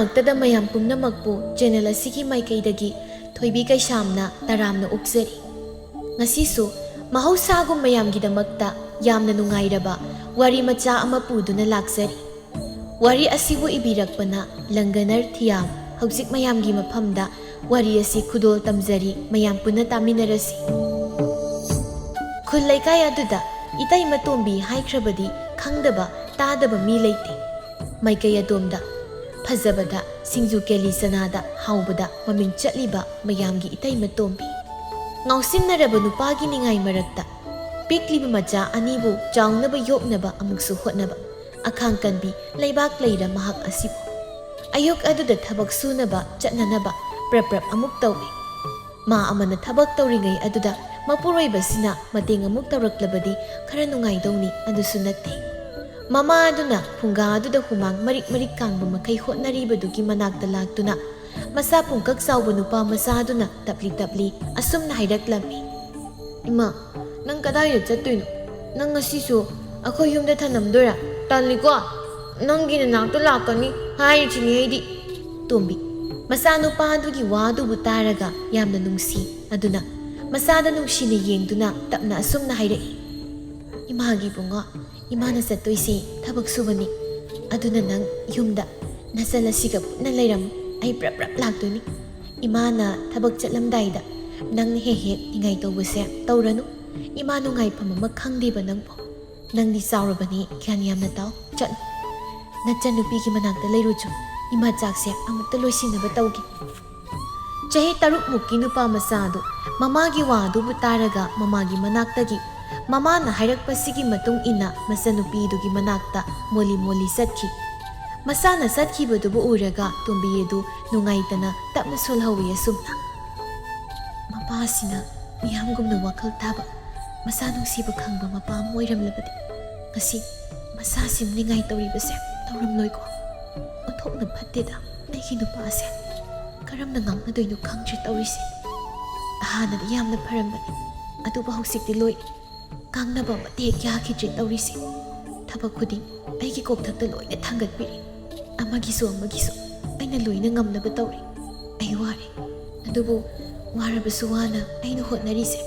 ꯃꯛꯇꯗ ꯃꯌꯥꯝ ꯄꯨꯝꯅꯃꯛꯄꯨ ꯆꯦꯅꯦꯜ ꯑꯁꯤꯒꯤ ꯃꯥꯏꯀꯩꯗꯒꯤ ꯊꯣꯏꯕꯤ ꯀꯩꯁꯥꯝꯅ ꯇꯔꯥꯝꯅ ꯑꯣꯛꯆꯔꯤ꯫ ꯉꯁꯤꯁꯨ ꯃꯍꯧꯁꯥꯒꯨꯝ ꯃꯌꯥꯝꯒꯤꯗꯃꯛꯇ ꯌꯥꯝꯅ ꯅꯨꯡꯉꯥꯏꯔꯕ ꯋꯥꯔꯤ ꯃꯆꯥ ꯑꯃ ꯄꯨꯗꯨꯅ ꯂꯥꯛꯆꯔꯤ꯫ ꯋꯥꯔꯤ ꯑꯁꯤꯕꯨ ꯏꯕꯤꯔꯛꯄꯅ ꯂꯪꯒꯅꯔ ꯊꯤꯌꯥꯝ꯫ ꯍꯧꯖꯤꯛ ꯃꯌꯥꯝꯒꯤ ꯃꯐꯝꯗ ꯋꯥꯔꯤ ꯑꯁꯤ ꯈꯨꯗꯣꯜ ꯇꯝꯖꯔꯤ, ꯃꯌꯥꯝ ꯄꯨꯟꯅ ꯇꯥꯃꯤꯟꯅꯔꯁꯤ꯫ ꯈꯨꯜ ꯂꯩꯀꯥꯏ ꯑꯗꯨꯗ ꯏꯇꯩꯃ ꯇꯣꯝꯕꯤ ꯍꯥꯏꯈ꯭ꯔꯕꯗꯤ ꯈꯪꯗꯕ ꯇꯥꯗꯕ ꯃꯤ ꯂꯩꯇꯦ꯫ ꯃꯥꯏꯀꯩ ꯑꯗꯣꯝꯗ ꯐꯖꯕꯗ, ꯁꯤꯡꯖꯨ ꯀꯦꯂꯤ ꯆꯅꯥꯗ ꯍꯥꯎꯕꯗ ꯃꯃꯤꯡ ꯆꯠꯂꯤꯕ ꯃꯌꯥꯝꯒꯤ ꯏꯇꯩꯃ ꯇꯣꯝꯕꯤ꯫ ꯉꯥꯎꯁꯤꯟꯅꯔꯕ ꯅꯨꯄꯥꯒꯤ ꯅꯤꯡꯉꯥꯏ ꯃꯔꯛꯇ ꯄꯤꯛꯂꯤꯕ ꯃꯆꯥ ꯑꯅꯤꯕꯨ ꯆꯥꯎꯅꯕ ꯌꯣꯛꯅꯕ ꯑꯃꯨꯛꯁꯨ ꯍꯣꯠꯅꯕ ꯑꯈꯥꯡ ꯀꯟꯕꯤ ꯂꯩꯕꯥꯛ ꯂꯩꯔ ꯃꯍꯥꯛ ꯑꯁꯤꯕꯨ꯫ ꯑꯌꯨꯛ ꯑꯗꯨꯗ ꯊꯕꯛ ꯁꯨꯅꯕ ꯆꯠꯅꯅꯕ ꯄ꯭ꯔꯞ ꯑꯃꯨꯛ ꯇꯧꯏ꯫ ꯃꯥ ꯑꯃꯅ ꯊꯕꯛ ꯇꯧꯔꯤꯉꯩ ꯑꯗꯨꯗ ꯃꯄꯨꯔꯣꯏꯕꯁꯤꯅ ꯃꯇꯦꯡ ꯑꯃꯨꯛ ꯇꯧꯔꯛꯂꯕꯗꯤ ꯈꯔ ꯅꯨꯡꯉꯥꯏꯗꯧꯅꯤ, ꯑꯗꯨꯁꯨ ꯅꯠꯇꯦ꯫ ꯃꯃꯥ ꯑꯗꯨꯅ ꯐꯨꯡꯒꯥ ꯑꯗꯨꯗ ꯍꯨꯃꯥꯡ ꯃꯔꯤꯛ ꯃꯔꯤꯛ ꯀꯥꯡꯕ ꯃꯈꯩ ꯍꯣꯠꯅꯔꯤꯕꯗꯨꯒꯤ ꯃꯅꯥꯛꯇ ꯂꯥꯛꯇꯨꯅ ꯃꯁꯥ ꯄꯨꯡꯀꯛ ꯆꯥꯎꯕ ꯅꯨꯄꯥ ꯃꯆꯥ ꯑꯗꯨꯅ ꯇꯞꯂꯤ ꯇꯞꯂꯤ ꯑꯁꯨꯝꯅ ꯍꯥꯏꯔꯛꯂꯝꯃꯤ: "ꯏꯃꯥ, ꯅꯪ ꯀꯗꯥꯏꯗ ꯆꯠꯇꯣꯏꯅꯣ? ꯅꯪ ꯉꯁꯤꯁꯨ ꯑꯩꯈꯣꯏ ꯌꯨꯝꯗ ꯊꯅꯝꯗꯣꯏꯔꯥ? ꯇꯜꯂꯤꯀꯣ, ꯅꯪꯒꯤ ꯅꯅꯥꯛꯇ ꯂꯥꯛꯀꯅꯤ ꯍꯥꯏꯔꯤꯁꯤꯅꯤ ꯑꯩꯗꯤ"꯫ ꯇꯣꯝꯕꯤ ꯃꯆꯥꯅꯨꯄꯥ ꯑꯗꯨꯒꯤ ꯋꯥꯗꯨꯕꯨ ꯇꯥꯔꯒ ꯌꯥꯝꯅ ꯅꯨꯡꯁꯤ, ꯑꯗꯨꯅ ꯃꯆꯥꯗ ꯅꯨꯡꯁꯤꯅ ꯌꯦꯡꯗꯨꯅ ꯇꯞꯅ ꯑꯁꯨꯝꯅ ꯍꯥꯏꯔꯛꯏ: "ꯏꯃꯥꯒꯤ ꯏꯕꯨꯡꯉꯣ, ꯏꯃꯥꯅ ꯆꯠꯇꯣꯏꯁꯤ ꯊꯕꯛ ꯁꯨꯕꯅꯤ, ꯑꯗꯨꯅ ꯅꯪ ꯌꯨꯝꯗ ꯅꯆꯜ ꯑꯁꯤꯒ ꯄꯨꯟꯅ ꯂꯩꯔꯝꯃꯨ, ꯑꯩ ꯄ꯭ꯔꯞ ꯂꯥꯛꯇꯣꯏꯅꯤ꯫ ꯏꯃꯥꯅ ꯊꯕꯛ ꯆꯠꯂꯝꯗꯥꯏꯗ ꯅꯪꯅ ꯍꯦꯛ ꯅꯤꯡꯉꯥꯏ ꯇꯧꯕꯁꯦ ꯇꯧꯔꯅꯨ꯫ ꯏꯃꯥ ꯅꯨꯡꯉꯥꯏꯐꯝ ꯑꯃ ꯈꯪꯗꯦꯕ ꯅꯪꯕꯨ꯫ ꯅꯪꯗꯤ ꯆꯥꯎꯔꯕꯅꯤ, ꯒ꯭ꯌꯥꯟ ꯌꯥꯝꯅ ꯇꯥꯎ, ꯆꯠꯂꯨ꯫ ꯅꯆꯟꯅꯨꯄꯤꯒꯤ ꯃꯅꯥꯛꯇ ꯂꯩꯔꯨꯆꯣ, ꯏꯃꯥ ꯆꯥꯛꯁꯦ ꯑꯃꯨꯛꯇ ꯂꯣꯏꯁꯤꯟꯅꯕ ꯇꯧꯒꯦ"꯫ ꯆꯍꯤ 6 ꯅꯨꯄꯥ ꯃꯆꯥ ꯑꯗꯨ ꯃꯃꯥꯒꯤ ꯋꯥ ꯑꯗꯨꯕꯨ ꯇꯥꯔꯒ ꯃꯃꯥꯒꯤ ꯃꯅꯥꯛꯇꯒꯤ ꯃꯃꯥꯅ ꯍꯥꯏꯔꯛꯄꯁꯤꯒꯤ ꯃꯇꯨꯡ ꯏꯟꯅ ꯃꯆꯟꯅꯨꯄꯤꯗꯨꯒꯤ ꯃꯅꯥꯛꯇ ꯃꯣꯜꯂꯤ ꯆꯠꯈꯤ꯫ ꯃꯆꯥꯅ ꯆꯠꯈꯤꯕꯗꯨꯕꯨ ꯎꯔꯒ ꯇꯣꯝꯕꯤ ꯑꯗꯨ ꯅꯨꯡꯉꯥꯏꯇꯅ ꯇꯞꯅ ꯁꯣꯜꯍꯧꯏ ꯑꯁꯨꯝꯅ: "ꯃꯄꯥꯁꯤꯅ ꯃꯤꯌꯥꯝꯒꯨꯝꯅ ꯋꯥꯈꯜ ꯇꯥꯕ, ꯃꯆꯥ ꯅꯨꯡꯁꯤꯕ ꯈꯪꯕ ꯃꯄꯥ ꯑꯃ ꯑꯣꯏꯔꯝꯂꯕꯗꯤ ꯉꯁꯤ ꯃꯆꯥꯁꯤꯡ ꯅꯤꯡꯉꯥꯏ ꯇꯧꯔꯤꯕꯁꯦ ꯇꯧꯔꯝꯂꯣꯏꯀꯣ? ꯑꯣꯟꯊꯣꯛꯅ ꯐꯠꯇꯦꯗ ꯑꯩꯒꯤ ꯅꯨꯄꯥꯁꯦ꯫ ꯀꯔꯝꯅ ꯉꯥꯡꯅꯗꯣꯏꯅꯣ ꯈꯪꯗ꯭ꯔꯦ ꯇꯧꯔꯤꯁꯦ꯫ ꯍꯥꯟꯅꯗꯤ ꯌꯥꯝꯅ ꯐꯔꯝꯕꯅꯤ, ꯑꯗꯨꯕꯨ ꯍꯧꯖꯤꯛꯇꯤ ꯂꯣꯏ ꯉꯥꯡꯅꯕ ꯑꯃꯠꯇ ꯍꯦꯛ ꯌꯥꯈꯤꯗ꯭ꯔꯦ ꯇꯧꯔꯤꯁꯦ꯫ ꯊꯕꯛ ꯈꯨꯗꯤꯡ ꯑꯩꯒꯤ ꯀꯣꯛꯊꯛꯇ ꯂꯣꯏꯅ ꯊꯥꯡꯒꯠꯄꯤꯔꯤ, ꯑꯃꯒꯤꯁꯨ ꯑꯩꯅ ꯂꯣꯏꯅ ꯉꯝꯅꯕ ꯇꯧꯔꯤ꯫ ꯑꯩ ꯋꯥꯔꯦ, ꯑꯗꯨꯕꯨ ꯋꯥꯔꯕꯁꯨ ꯋꯥꯅ ꯑꯩꯅ ꯍꯣꯠꯅꯔꯤꯁꯦ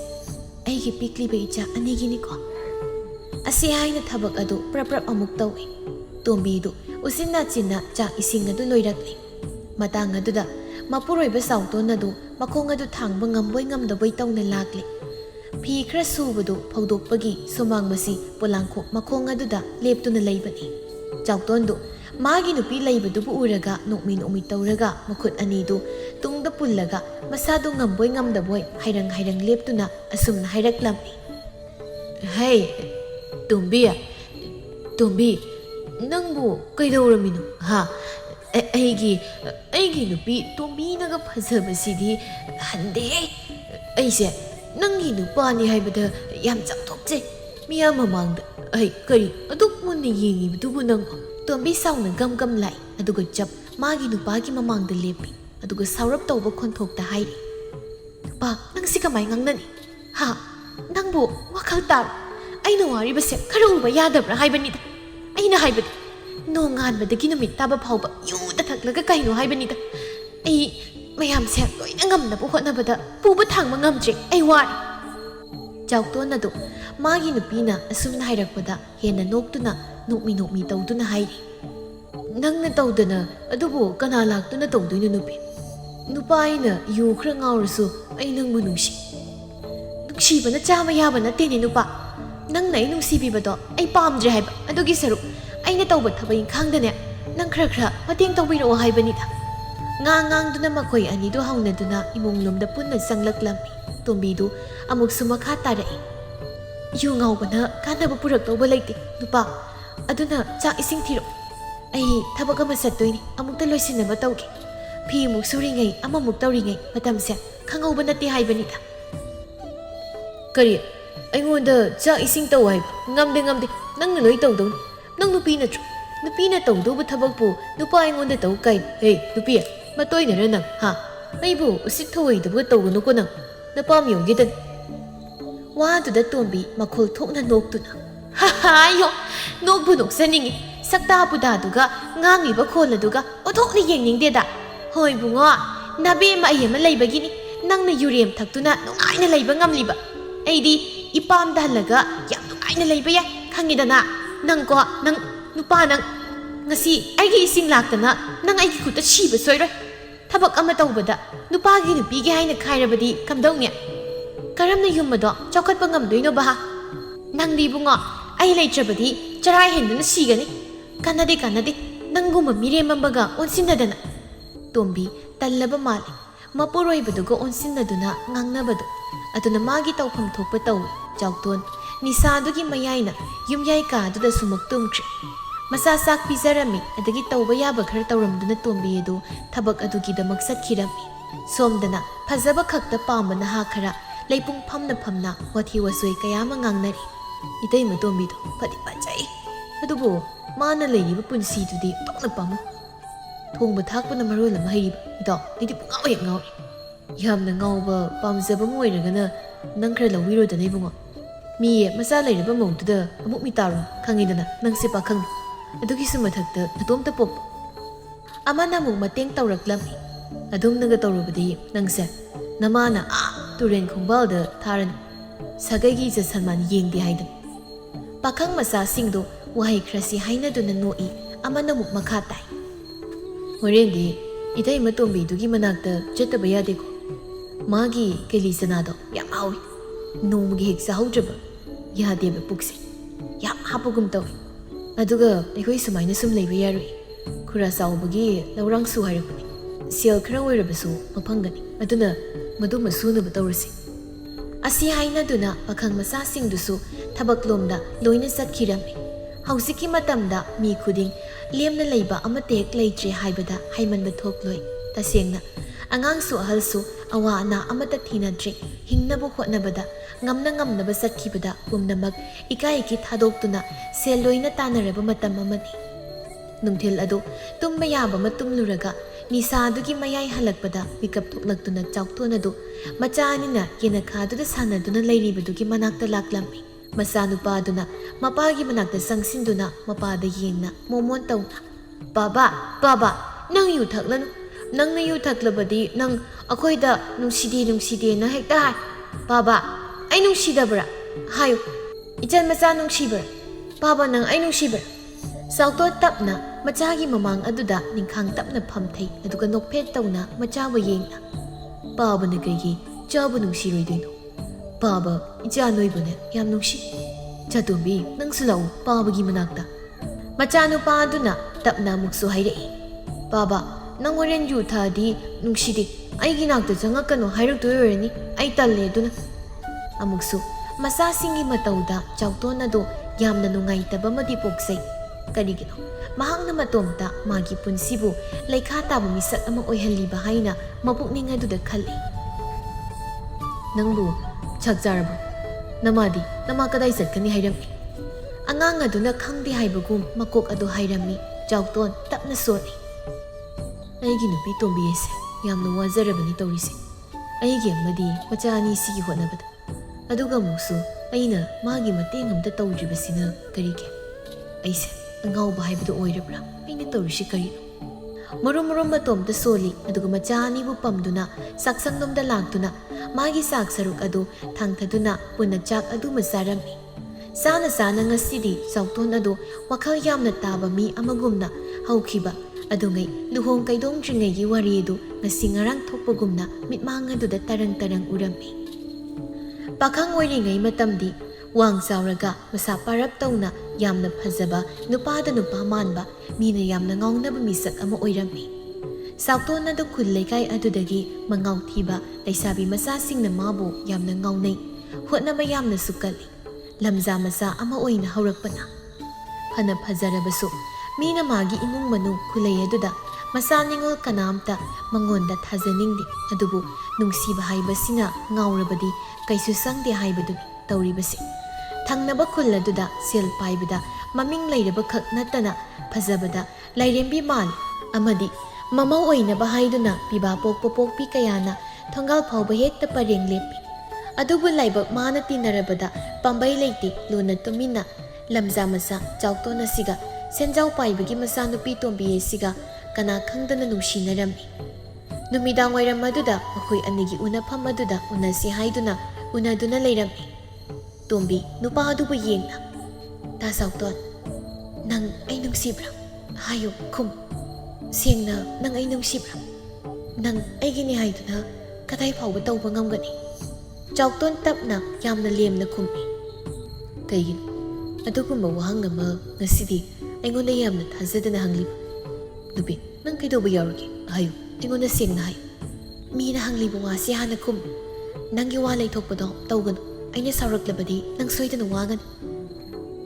ꯑꯩꯒꯤ ꯄꯤꯛꯂꯤꯕ ꯏꯆꯥ ꯑꯅꯤꯒꯤꯅꯤꯀꯣ"꯫ ꯑꯁꯤ ꯍꯥꯏꯅ ꯊꯕꯛ ꯑꯗꯨ ꯄ꯭ꯔꯞ ꯑꯃꯨꯛ ꯇꯧꯏ꯫ ꯇꯣꯝꯕꯤꯗꯨ ꯎꯆꯤꯟ ꯅꯥꯆꯤꯟꯅ ꯆꯥꯛ ꯏꯁꯤꯡ ꯑꯗꯨ ꯂꯣꯏꯔꯛꯂꯤ꯫ ꯃꯇꯥꯡ ꯑꯗꯨꯗ ꯃꯄꯨꯔꯣꯏꯕ ꯆꯥꯎꯇꯣꯟ ꯑꯗꯨ ꯃꯈꯣꯡ ꯑꯗꯨ ꯊꯥꯡꯕ ꯉꯝꯕꯣꯏ ꯉꯝꯗꯕꯣꯏ ꯇꯧꯅ ꯂꯥꯛꯂꯤ꯫ ꯐꯤ ꯈꯔ ꯁꯨꯕꯗꯨ ꯐꯧꯗꯣꯛꯄꯒꯤ ꯁꯨꯃꯥꯡ ꯃꯁꯤ ꯄꯣꯂꯥꯡꯈꯣꯛ ꯃꯈꯣꯡ ꯑꯗꯨꯗ ꯂꯦꯞꯇꯨꯅ ꯂꯩꯕꯅꯤ꯫ ꯆꯥꯎꯇꯣꯟꯗꯨ ꯃꯥꯒꯤ ꯅꯨꯄꯤ ꯂꯩꯕꯗꯨꯕꯨ ꯎꯔꯒ ꯅꯣꯛꯃꯤ ꯇꯧꯔꯒ ꯃꯈꯨꯠ ꯑꯅꯤꯗꯨ ꯇꯨꯡꯗ ꯄꯨꯜꯂꯒ ꯃꯁꯥꯗꯨ ꯉꯝꯕꯣꯏ ꯉꯝꯗꯕꯣꯏ ꯍꯥꯏꯔꯪ ꯂꯦꯞꯇꯨꯅ ꯑꯁꯨꯝꯅ ꯍꯥꯏꯔꯛꯂꯝꯃꯤ: "ꯍꯩ ꯇꯣꯝꯕꯤ, ꯅꯪꯕꯨ ꯀꯩꯗꯧꯔꯝꯃꯤꯅꯣ ꯍꯥ? ꯑꯩꯒꯤ ꯅꯨꯄꯤ ꯇꯣꯝꯕꯤꯅꯒ ꯐꯖꯕꯁꯤꯗꯤ ꯍꯟꯗꯦꯍꯦ! ꯑꯩꯁꯦ ꯅꯪꯒꯤ ꯅꯨꯄꯥꯅꯤ ꯍꯥꯏꯕꯗ ꯌꯥꯝ ꯆꯥꯎꯊꯣꯛꯆꯩ꯫ ꯃꯤꯌꯥꯝ ꯃꯃꯥꯡꯗ ꯑꯩ ꯀꯔꯤ ꯑꯗꯨꯛ ꯃꯨꯟꯅ ꯌꯦꯡꯉꯤꯕꯗꯨꯕꯨ ꯅꯪꯕꯨ"꯫ ꯇꯣꯝꯕꯤ ꯁꯥꯎꯅ ꯒꯝ ꯂꯥꯛꯏ, ꯑꯗꯨꯒ ꯆꯞ ꯃꯥꯒꯤ ꯅꯨꯄꯥꯒꯤ ꯃꯃꯥꯡꯗ ꯂꯦꯞꯄꯤ, ꯑꯗꯨꯒ ꯁꯥꯎꯔꯞ ꯇꯧꯕ ꯈꯣꯟꯊꯣꯛꯇ ꯍꯥꯏꯔꯤ: "ꯅꯨꯄꯥ, ꯅꯪꯁꯤ ꯀꯃꯥꯏ ꯉꯥꯡꯅꯅꯤ? ꯍꯥ? ꯅꯪꯕꯨ ꯋꯥꯈꯜ ꯇꯥꯕ? ꯑꯩꯅ ꯋꯥꯔꯤꯕꯁꯦ ꯈꯔ ꯎꯕ ꯌꯥꯗꯕ꯭ꯔꯥ ꯍꯥꯏꯕꯅꯤꯗ꯫ ꯑꯩꯅ ꯍꯥꯏꯕꯗꯤ ꯅꯣꯡ ꯉꯥꯟꯕꯗꯒꯤ ꯅꯨꯃꯤꯠ ꯇꯥꯕ ꯐꯥꯎꯕ ꯌꯨꯗ ꯊꯛꯂꯒ ꯀꯩꯅꯣ ꯍꯥꯏꯕꯅꯤꯗ꯫ ꯑꯩ ꯃꯌꯥꯝꯁꯦ ꯂꯣꯏꯅ ꯉꯝꯅꯕ ꯍꯣꯠꯅꯕꯗ ꯄꯨꯕ ꯊꯥꯡꯕ ꯉꯝꯗ꯭ꯔꯦ, ꯑꯩ ꯋꯥꯔꯦ"꯫ ꯆꯥꯎꯇꯣꯟ ꯑꯗꯨ ꯃꯥꯒꯤ ꯅꯨꯄꯤꯅ ꯑꯁꯨꯝꯅ ꯍꯥꯏꯔꯛꯄꯗ ꯍꯦꯟꯅ ꯅꯣꯛꯇꯨꯅ ꯅꯣꯛꯃꯤ ꯇꯧꯗꯨꯅ ꯍꯥꯏꯔꯤ: "ꯅꯪꯅ ꯇꯧꯗꯅ ꯑꯗꯨꯕꯨ ꯀꯅꯥ ꯂꯥꯛꯇꯨꯅ ꯇꯧꯗꯣꯏꯅꯣ ꯅꯨꯄꯤ? ꯅꯨꯄꯥ ꯑꯩꯅ ꯌꯨ ꯈꯔ ꯉꯥꯎꯔꯁꯨ ꯑꯩ ꯅꯪꯕꯨ ꯅꯨꯡꯁꯤ. ꯅꯨꯡꯁꯤꯕꯅ ꯆꯥꯕ ꯌꯥꯕ ꯅꯠꯇꯦꯅꯦ ꯅꯨꯄꯥ. ꯅꯪꯅ ꯑꯩ ꯅꯨꯡꯁꯤꯕꯤꯕꯗꯣ ꯑꯩ ꯄꯥꯝꯗ꯭ꯔꯦ ꯍꯥꯏꯕ, ꯑꯗꯨꯒꯤ ꯁꯔꯨꯛ ꯑꯩꯅ ꯇꯧꯕ ꯊꯕꯛ ꯏꯪꯈꯥꯡꯗꯅꯦ ꯅꯪ ꯈꯔ ꯃꯇꯦꯡ ꯇꯧꯕꯤꯔꯛꯑꯣ ꯍꯥꯏꯕꯅꯤꯗ"꯫ ꯉꯥꯡꯗꯨꯅ ꯃꯈꯣꯏ ꯑꯅꯤꯗꯨ ꯍꯧꯅꯗꯨꯅ ꯏꯃꯨꯡꯂꯣꯝꯗ ꯄꯨꯟꯅ ꯆꯪꯂꯛꯂꯝꯃꯤ꯫ ꯇꯣꯝꯕꯤꯗꯨ ꯑꯃꯨꯛꯁꯨ ꯃꯈꯥ ꯇꯥꯔꯛꯏ: "ꯌꯨ ꯉꯥꯎꯕꯅ ꯀꯥꯟꯅꯕ ꯄꯨꯔꯛꯇꯧꯕ ꯂꯩꯇꯦ ꯅꯨꯄꯥ, ꯑꯗꯨꯅ ꯆꯥꯛ ꯏꯁꯤꯡ ꯊꯤꯔꯛꯑꯣ. ꯑꯩ ꯊꯕꯛ ꯑꯃ ꯆꯠꯇꯣꯏꯅꯤ, ꯑꯃꯨꯛꯇ ꯂꯣꯏꯁꯤꯟꯅꯕ ꯇꯧꯒꯦ. ꯐꯤ ꯑꯃꯨꯛ ꯁꯨꯔꯤꯉꯩ ꯑꯃꯃꯨꯛ ꯇꯧꯔꯤꯉꯩ ꯃꯇꯝꯁꯦ ꯈꯪꯍꯧꯕ ꯅꯠꯇꯦ ꯍꯥꯏꯕꯅꯤꯗ"꯫ "ꯀꯔꯤ? ꯑꯩꯉꯣꯟꯗ ꯆꯥꯛ ꯏꯁꯤꯡ ꯇꯧ ꯍꯥꯏꯕ? ꯉꯝꯗꯦ, ꯅꯪꯅ ꯂꯣꯏ ꯇꯧꯗꯧꯅꯤ. ꯅꯪ ꯅꯨꯄꯤ ꯅꯠꯇ꯭ꯔꯣ? ꯅꯨꯄꯤꯅ ꯇꯧꯗꯧꯕ ꯊꯕꯛꯄꯨ ꯅꯨꯄꯥ ꯑꯩꯉꯣꯟꯗ ꯇꯧ ꯀꯥꯏꯅ? ꯍꯦ ꯅꯨꯄꯤ, ꯃꯇꯣꯏꯅꯔ ꯅꯪ ꯍꯥ? ꯑꯩꯕꯨ ꯎꯁꯤꯠ ꯊꯑꯣꯏꯗꯕꯒ ꯇꯧꯒꯅꯨꯀꯣ ꯅꯪ, ꯅꯄꯥꯝ ꯌꯧꯒꯦꯗꯅꯤ"꯫ ꯋꯥꯗꯨꯗ ꯇꯣꯝꯕꯤ ꯃꯈꯣꯜ ꯊꯣꯛꯅ ꯅꯣꯛꯇꯨꯅ: "ꯍꯥ, ꯅꯣꯛꯄꯨ ꯅꯣꯛꯆꯅꯤꯡꯉꯤ, ꯁꯛꯇꯥ ꯄꯨꯗꯥꯗꯨꯒ ꯉꯥꯡꯂꯤꯕ ꯈꯣꯜ ꯑꯗꯨꯒ ꯑꯣꯊꯣꯛꯅ ꯌꯦꯡꯅꯤꯡꯗꯦꯗ ꯍꯣꯏ ꯕꯨꯡꯉꯣ ꯅꯕꯦꯝꯃ ꯑꯩ ꯑꯃ ꯂꯩꯕꯒꯤꯅꯤ ꯅꯪꯅ ꯌꯨꯔꯦꯝ ꯊꯛꯇꯨꯅ ꯅꯨꯡꯉꯥꯏꯅ ꯂꯩꯕ ꯉꯝꯂꯤꯕ ꯑꯩꯗꯤ ꯏꯄꯥꯝꯗ ꯍꯜꯂꯒ ꯌꯥꯝ ꯅꯨꯡꯉꯥꯏꯅ ꯂꯩꯕ ꯌꯥꯏ ꯈꯪꯉꯤꯗꯅ ꯅꯪꯀꯣ ꯅꯪ ꯅꯨꯄꯥ ꯅꯪ ngasi aigi ising laktana nang aigi khuta shiba soiroi thabak ama tawbada nupagi nupigi haina khairabadi kamdawnya karamna yummado chawkhatpa ngamdoino baha nangdi bungo ai leitrabadi charai henduna sigani kanade nanguma miremambaga onsinnadana tombi tallaba mali mapuroibaduga onsinnaduna ngangnabadu aduna magi tawpham thokpa taw chawton nisadugi mayaina yumyai ka aduda sumak tumkri masa sak pizarami adagi tawba yaba khar tawramduna tombi edu thabak adugidamak satkirami somdana phajaba khakta pamana ha khara leipung phamna wathi wasoi kayama ngangnari itai ma tombi do phadi pachai adubu mana leyiba punsi dudi tokna pamu thongba thakpana marol ama haiba ido idi pungaw yak ngaw yamna ngawba pamjaba moiragana nang khara lawiro dana ibungo mi masa leiraba mawduda amuk mi taro khangidana nang se pakhang adugi sumathakta natomta pop amana muk mateng tawraklami adumnaga tawrubadi nangse namana turen khongbalda tharan sagagi je salman yengdi haidan pakhang masa singdo wahai khrasi haina duna noi amana muk makha tai horendi idai matombi dugi manakta jetaba yade ko magi keli sanado yam hawi nomgi hek sahaudraba yade be pukse yam hapugum tawi aduga ekhoi sumaina sum leiba yarui khura saubagi lawrang su hairapani sel khara oirabasu mafangani aduna madu masuna batawrasi asi haina duna pakhang masa singdusu thabak lomda loina satkirami hausiki matamda mi khuding lemna leiba amatek leitre haibada haimanba thokloi tasengna angang su ahalsu awa ana amata thinadre hingnabu hotnabada ngamnaba satkibada pumnamak ikai ki thadoktuna seloina tanaraba matam amani nungthil adu tumba yaba matum luraga nisadugi mayai halakpada mikap thoklaktuna chawtonadu machaanina yena khaduda sanaduna leiribadugi manakta laklammi masanupa aduna mapagi manakta sangsinduna mapada yengna momon tawna baba nang yu thaklanu nang na yu thaklabadi nang akoida nungside na hekta hai baba ai nungsidabra hayu ichan macha nungsibra baba nang ai nungsibra sauto tapna machagi mamang aduda ningkhang tapna phamthei aduga nokphet tawna machawa yengna baba na gagi chabu nungsiroidoino baba icha noibune yam nungsi chatombi nangsulau baba gi manakta machanu pa aduna tapna muksu hairei baba nang horen yu thadi nungsidi aigi nakta changakano hairaktoyorani ai talle aduna amuksu masa singi matauda chawtona do yamna nungaitaba madi poksai karigino mahangna matomta magi punsibu laikha taba misak ama oihalliba haina mapukning aduda khalli nangbu chakjarbu namadi nama kadai satkani hairami angang aduna khangdi haibagum makok adu hairami chawton tapna soni aigi nupi tombi ese yamna wajarabani tawrise aigi amadi machani sigi hotnabada aduga musu aina magi mateng amta tawjibasina karike aise angauba haibadu oirabra aina tawrishi karino murum matomta soli aduga machani bu pamduna saksangnomda laktuna magi sak saruk adu thangthaduna punna chak adu masarami sana ngasidi sauton adu wakhal yamna taba mi amagumna haukhiba adungai luhong kaidong jringai gi wari adu ngasi ngarang thokpagumna mitmang aduda tarang urami pakhang oiringai matamdi wang sauraga masa parap tawna yamna phajaba nupada nupa manba mina yamna ngawnaba misak ama oirami sauton adu khul leikai adudagi mangaw thiba laisabi masa singna mabu yamna ngawnai hotnaba yamna sukali lamza masa ama oina haurakpana phana phajarabasu mina magi imung manu khulai aduda masa ningol kanamta mangonda thajaningdi adubu nungsiba haibasina ngaurabadi kaisu sangde haibaduni tawribasi thangnaba khul aduda sel paibada maming leiraba khak natana phajabada lairembi mal amadi mamau oinaba haiduna piba pokpi kayana thongal phauba hekta pareng lepi adubu laibak mana tinarabada pambai leiti lona tumina lamza masa chawtona siga ꯁꯦꯟꯖꯥꯎ ꯄꯥꯏꯕꯒꯤ ꯃꯆꯥꯅꯨꯄꯤ ꯇꯣꯝꯕꯤ ꯑꯁꯤꯒ ꯀꯅꯥ ꯈꯪꯗꯅ ꯅꯨꯡꯁꯤꯅꯔꯝꯃꯤ꯫ ꯅꯨꯃꯤꯗꯥꯡ ꯋꯥꯏꯔꯝ ꯑꯗꯨꯗ ꯃꯈꯣꯏ ꯑꯅꯤꯒꯤ ꯎꯅꯐꯝ ꯑꯗꯨꯗ ꯎꯅꯁꯤ ꯍꯥꯏꯗꯨꯅ ꯎꯅꯗꯨꯅ ꯂꯩꯔꯝꯃꯤ꯫ ꯇꯣꯝꯕꯤ ꯅꯨꯄꯥ ꯑꯗꯨꯕꯨ ꯌꯦꯡꯅ, "ꯇꯥ ꯆꯥꯎꯇꯣꯟ, ꯅꯪ ꯑꯩ ꯅꯨꯡꯁꯤꯕ꯭ꯔꯥ? ꯍꯥꯏꯌꯨ, ꯈꯨꯝ꯫ ꯁꯦꯡꯅ ꯅꯪ ꯑꯩ ꯅꯨꯡꯁꯤꯕ꯭ꯔꯥ? ꯅꯪ ꯑꯩꯒꯤꯅꯤ ꯍꯥꯏꯗꯨꯅ ꯀꯗꯥꯏ ꯐꯥꯎꯕ ꯇꯧꯕ ꯉꯝꯒꯅꯤ?" ꯆꯥꯎꯇꯣꯟ ꯇꯞꯅ ꯌꯥꯝꯅ ꯂꯦꯝꯅ ꯈꯨꯝꯃꯤ꯫ "ꯀꯩꯒꯤꯅꯣ ꯑꯗꯨꯒꯨꯝꯕ ꯋꯥꯍꯪ ꯑꯃ ꯉꯁꯤꯗꯤ ꯑꯩꯉꯣꯟꯗ ꯌꯥꯝꯅ ꯊꯥꯖꯗꯅ ꯍꯪꯂꯤꯕ? ꯅꯨꯄꯤ, ꯅꯪ ꯀꯩꯗꯧꯕ ꯌꯥꯎꯔꯒꯦ? ꯍꯥꯏꯌꯨ, ꯑꯩꯉꯣꯟꯗ ꯁꯦꯡꯅ ꯍꯥꯏꯌꯨ꯫ ꯃꯤꯅ ꯍꯪꯂꯤꯕ ꯋꯥꯁꯤ ꯍꯥꯟꯅ ꯈꯨꯝꯃꯨ꯫ ꯅꯪꯒꯤ ꯋꯥ ꯂꯩꯊꯣꯛꯄꯗꯣ ꯇꯧꯒꯅꯨ꯫ ꯑꯩꯅ ꯁꯥꯎꯔꯛꯂꯕꯗꯤ ꯅꯪ ꯁꯣꯏꯗꯅ ꯋꯥꯒꯅꯤ."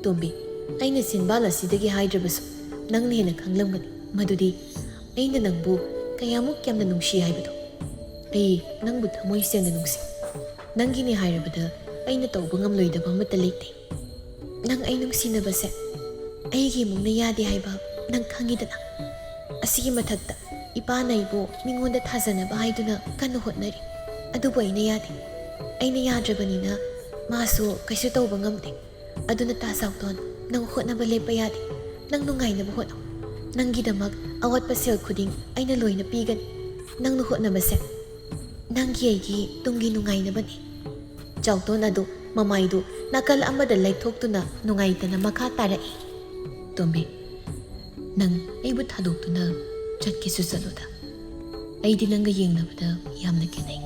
"ꯇꯣꯝꯕꯤ, ꯑꯩꯅ ꯆꯤꯟꯕꯥꯜ ꯑꯁꯤꯗꯒꯤ ꯍꯥꯏꯗ꯭ꯔꯕꯁꯨ ꯅꯪꯅ ꯍꯦꯟꯅ ꯈꯪꯂꯝꯒꯅꯤ ꯃꯗꯨꯗꯤ ꯑꯩꯅ ꯅꯪꯕꯨ ꯀꯌꯥꯃꯨꯛ ꯌꯥꯝꯅ ꯅꯨꯡꯁꯤ ꯍꯥꯏꯕꯗꯣ꯫ ꯑꯩ ꯅꯪꯕꯨ ꯊꯃꯣꯏ ꯁꯦꯡꯅ ꯅꯨꯡꯁꯤ꯫ ꯅꯪꯒꯤꯅꯤ ꯍꯥꯏꯔꯕꯗ ꯑꯩꯅ ꯇꯧꯕ ꯉꯝꯂꯣꯏꯗꯕ ꯑꯃꯠꯇ ꯂꯩꯇꯦ꯫ ꯅꯪ ꯑꯩ ꯅꯨꯡꯁꯤꯅꯕꯁꯦ ꯑꯩꯒꯤ ꯏꯃꯨꯡꯅ ꯌꯥꯗꯦ ꯍꯥꯏꯕ ꯅꯪ ꯈꯪꯉꯤꯗꯅ꯫ ꯑꯁꯤꯒꯤ ꯃꯊꯛꯇ ꯏꯄꯥꯅ ꯑꯩꯕꯨ ꯃꯤꯉꯣꯟꯗ ꯊꯥꯖꯅꯕ ꯍꯥꯏꯗꯨꯅ ꯀꯟꯅ ꯍꯣꯠꯅꯔꯤ꯫ ꯑꯗꯨꯕꯨ ꯑꯩꯅ ꯌꯥꯗꯦ꯫ ꯑꯩꯅ ꯌꯥꯗ꯭ꯔꯕꯅꯤꯅ ꯃꯥꯁꯨ ꯀꯩꯁꯨ ꯇꯧꯕ ꯉꯝꯗꯦ꯫ ꯑꯗꯨꯅ ꯇꯥ ꯆꯥꯎꯇꯣꯟ, ꯅꯪ ꯍꯣꯠꯅꯕ ꯂꯦꯞꯄ ꯌꯥꯗꯦ꯫ ꯅꯪ ꯅꯨꯡꯉꯥꯏꯅꯕ ꯍꯣꯠꯅꯧ꯫ ꯅꯪꯒꯤꯗꯃꯛ ꯑꯋꯥꯠꯄ ꯁꯦꯜ ꯈꯨꯗꯤꯡ ꯑꯩꯅ ꯂꯣꯏꯅ ꯄꯤꯒꯅꯤ꯫ ꯅꯪꯅ ꯍꯣꯠꯅꯕꯁꯦ ꯅꯪꯒꯤ ꯑꯩꯒꯤ ꯇꯨꯡꯒꯤ ꯅꯨꯡꯉꯥꯏꯅꯕꯅꯤ." ꯆꯥꯎꯇꯣꯟ ꯑꯗꯨ ꯃꯃꯥꯏꯗꯨ ꯅꯥꯀꯜ ꯑꯃꯗ ꯂꯩꯊꯣꯛꯇꯨꯅ ꯅꯨꯡꯉꯥꯏꯇꯅ ꯃꯈꯥ ꯇꯥꯔꯛꯏ꯫ "ꯇꯣꯝꯕꯤ, ꯅꯪ ꯑꯩꯕꯨ ꯊꯥꯗꯣꯛꯇꯨꯅ ꯆꯠꯀꯦꯁꯨ ꯆꯠꯂꯨꯗ꯫ ꯑꯩꯗꯤ ꯅꯪꯒ ꯌꯦꯡꯅꯕꯗ ꯌꯥꯝꯅ ꯈꯦꯠꯅꯩ꯫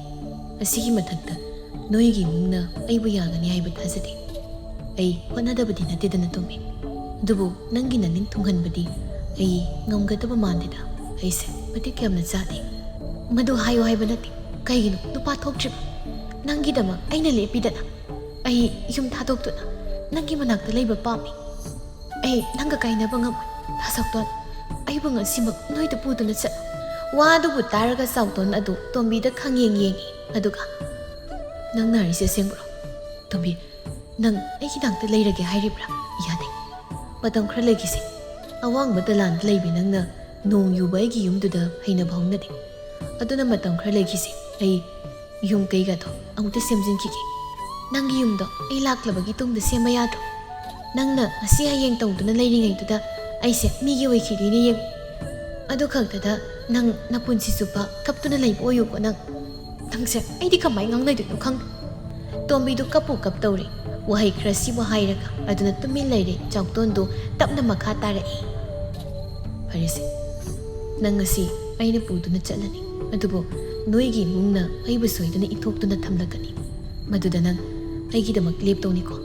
ꯑꯁꯤꯒꯤ ꯃꯊꯛꯇ ꯅꯣꯏꯒꯤ ꯏꯃꯨꯡꯅ ꯑꯩꯕꯨ ꯌꯥꯒꯅꯤ ꯍꯥꯏꯕ ꯊꯥꯖꯗꯦ꯫ ꯑꯩ ꯍꯣꯠꯅꯗꯕꯗꯤ ꯅꯠꯇꯦꯗꯅ ꯇꯣꯝꯕꯤ, ꯑꯗꯨꯕꯨ ꯅꯪꯒꯤ ꯅꯅꯤꯡ ꯊꯨꯡꯍꯟꯕꯗꯤ ꯑꯩ ꯉꯝꯒꯗꯕ ꯃꯥꯟꯗꯦꯗ꯫ ꯑꯩꯁꯦ ꯃꯇꯤꯛ ꯌꯥꯝꯅ ꯆꯥꯗꯦ." "ꯃꯗꯨ ꯍꯥꯏꯌꯨ ꯍꯥꯏꯕ ꯅꯠꯇꯦ꯫ ꯀꯩꯒꯤꯅꯣ ꯅꯨꯄꯥ ꯊꯣꯛꯇ꯭ꯔꯤꯕ? ꯅꯪꯒꯤꯗꯃꯛ ꯑꯩꯅ ꯂꯦꯞꯄꯤꯗꯅ꯫ ꯑꯩ ꯌꯨꯝ ꯊꯥꯗꯣꯛꯇꯨꯅ ꯅꯪꯒꯤ ꯃꯅꯥꯛꯇ ꯂꯩꯕ ꯄꯥꯝꯃꯤ꯫ ꯑꯩ ꯅꯪꯒ ꯀꯥꯏꯅꯕ ꯉꯝꯃꯣꯏ꯫ ꯇꯥ ꯆꯥꯎꯇꯣꯟ, ꯑꯩꯕꯨ ꯉꯁꯤꯃꯛ ꯅꯣꯏꯗ ꯄꯨꯗꯨꯅ ꯆꯠꯂꯨ." ꯋꯥ ꯑꯗꯨꯕꯨ ꯇꯥꯔꯒ ꯆꯥꯎꯇꯣꯟ ꯑꯗꯨ ꯇꯣꯝꯕꯤꯗ ꯈꯪꯌꯦꯡ ꯌꯦꯡꯉꯤ꯫ ꯑꯗꯨꯒ, "ꯅꯪꯅ ꯍꯥꯏꯔꯤꯁꯦ ꯑꯁꯦꯡꯕ꯭ꯔꯣ? ꯇꯣꯝꯕꯤ, ꯅꯪ ꯑꯩꯒꯤ ꯅꯥꯛꯇ ꯂꯩꯔꯒꯦ ꯍꯥꯏꯔꯤꯕ꯭ꯔꯥ?" "ꯌꯥꯗꯦ꯫ ꯃꯇꯝ ꯈꯔ ꯂꯩꯈꯤꯁꯦ꯫ ꯑꯋꯥꯡꯕ ꯗꯂꯥꯟꯗ ꯂꯩꯕꯤ ꯅꯪꯅ ꯅꯣꯡ ꯌꯨꯕ ꯑꯩꯒꯤ ꯌꯨꯝꯗꯨꯗ ꯍꯩꯅꯕ ꯍꯧꯅꯗꯦ꯫ ꯑꯗꯨꯅ ꯃꯇꯝ ꯈꯔ ꯂꯩꯈꯤꯁꯦ꯫ ꯑꯩ ꯌꯨꯝ ꯀꯩꯒꯗꯣ ꯑꯃꯨꯛꯇ ꯁꯦꯝꯖꯤꯟꯈꯤꯒꯦ꯫ ꯅꯪꯒꯤ ꯌꯨꯝꯗꯣ ꯑꯩ ꯂꯥꯛꯂꯕꯒꯤ ꯇꯨꯡꯗ ꯁꯦꯝꯕ ꯌꯥꯗ꯭ꯔꯣ? ꯅꯪꯅ ꯉꯁꯤ ꯍꯌꯦꯡ ꯇꯧꯗꯨꯅ ꯂꯩꯔꯤꯉꯩꯗꯨꯗ ꯑꯩꯁꯦ ꯃꯤꯒꯤ ꯑꯣꯏꯈꯤꯗꯣꯏꯅꯦ ꯌꯦꯡꯉꯨ꯫ ꯑꯗꯨ ꯈꯛꯇꯗ ꯅꯪ ꯅꯄꯨꯟꯁꯤ ꯆꯨꯞꯄ ꯀꯞꯇꯨꯅ ꯂꯩꯕ ꯑꯣꯏꯌꯨꯀꯣ ꯅꯪ꯫ ꯅꯪꯁꯦ ꯑꯩꯗꯤ ꯀꯃꯥꯏꯅ ꯉꯥꯡꯅꯗꯣꯏꯅꯣ ꯈꯪꯗꯦ." ꯇꯣꯝꯕꯤꯗꯨ ꯀꯞꯄꯨ ꯀꯞꯇꯧꯔꯦ꯫ ꯋꯥꯍꯩ ꯈꯔꯁꯤꯕꯨ ꯍꯥꯏꯔꯒ ꯑꯗꯨꯅ ꯇꯨꯃꯤꯟ ꯂꯩꯔꯦ꯫ ꯆꯥꯎꯇꯣꯟꯗꯨ ꯇꯞꯅ ꯃꯈꯥ ꯇꯥꯔꯛꯏ꯫ "ꯐꯔꯦꯁꯦ, ꯅꯪ ꯉꯁꯤ ꯑꯩꯅ ꯄꯨꯗꯨꯅ ꯆꯠꯂꯅꯤ꯫ ꯑꯗꯨꯕꯨ ꯅꯣꯏꯒꯤ ꯏꯃꯨꯡꯅ ꯑꯩꯕꯨ ꯁꯣꯏꯗꯅ ꯏꯟꯊꯣꯛꯇꯨꯅ ꯊꯝꯂꯛꯀꯅꯤ꯫ ꯃꯗꯨꯗ ꯅꯪ ꯑꯩꯒꯤꯗꯃꯛ ꯂꯦꯞꯇꯧꯅꯤꯀꯣ?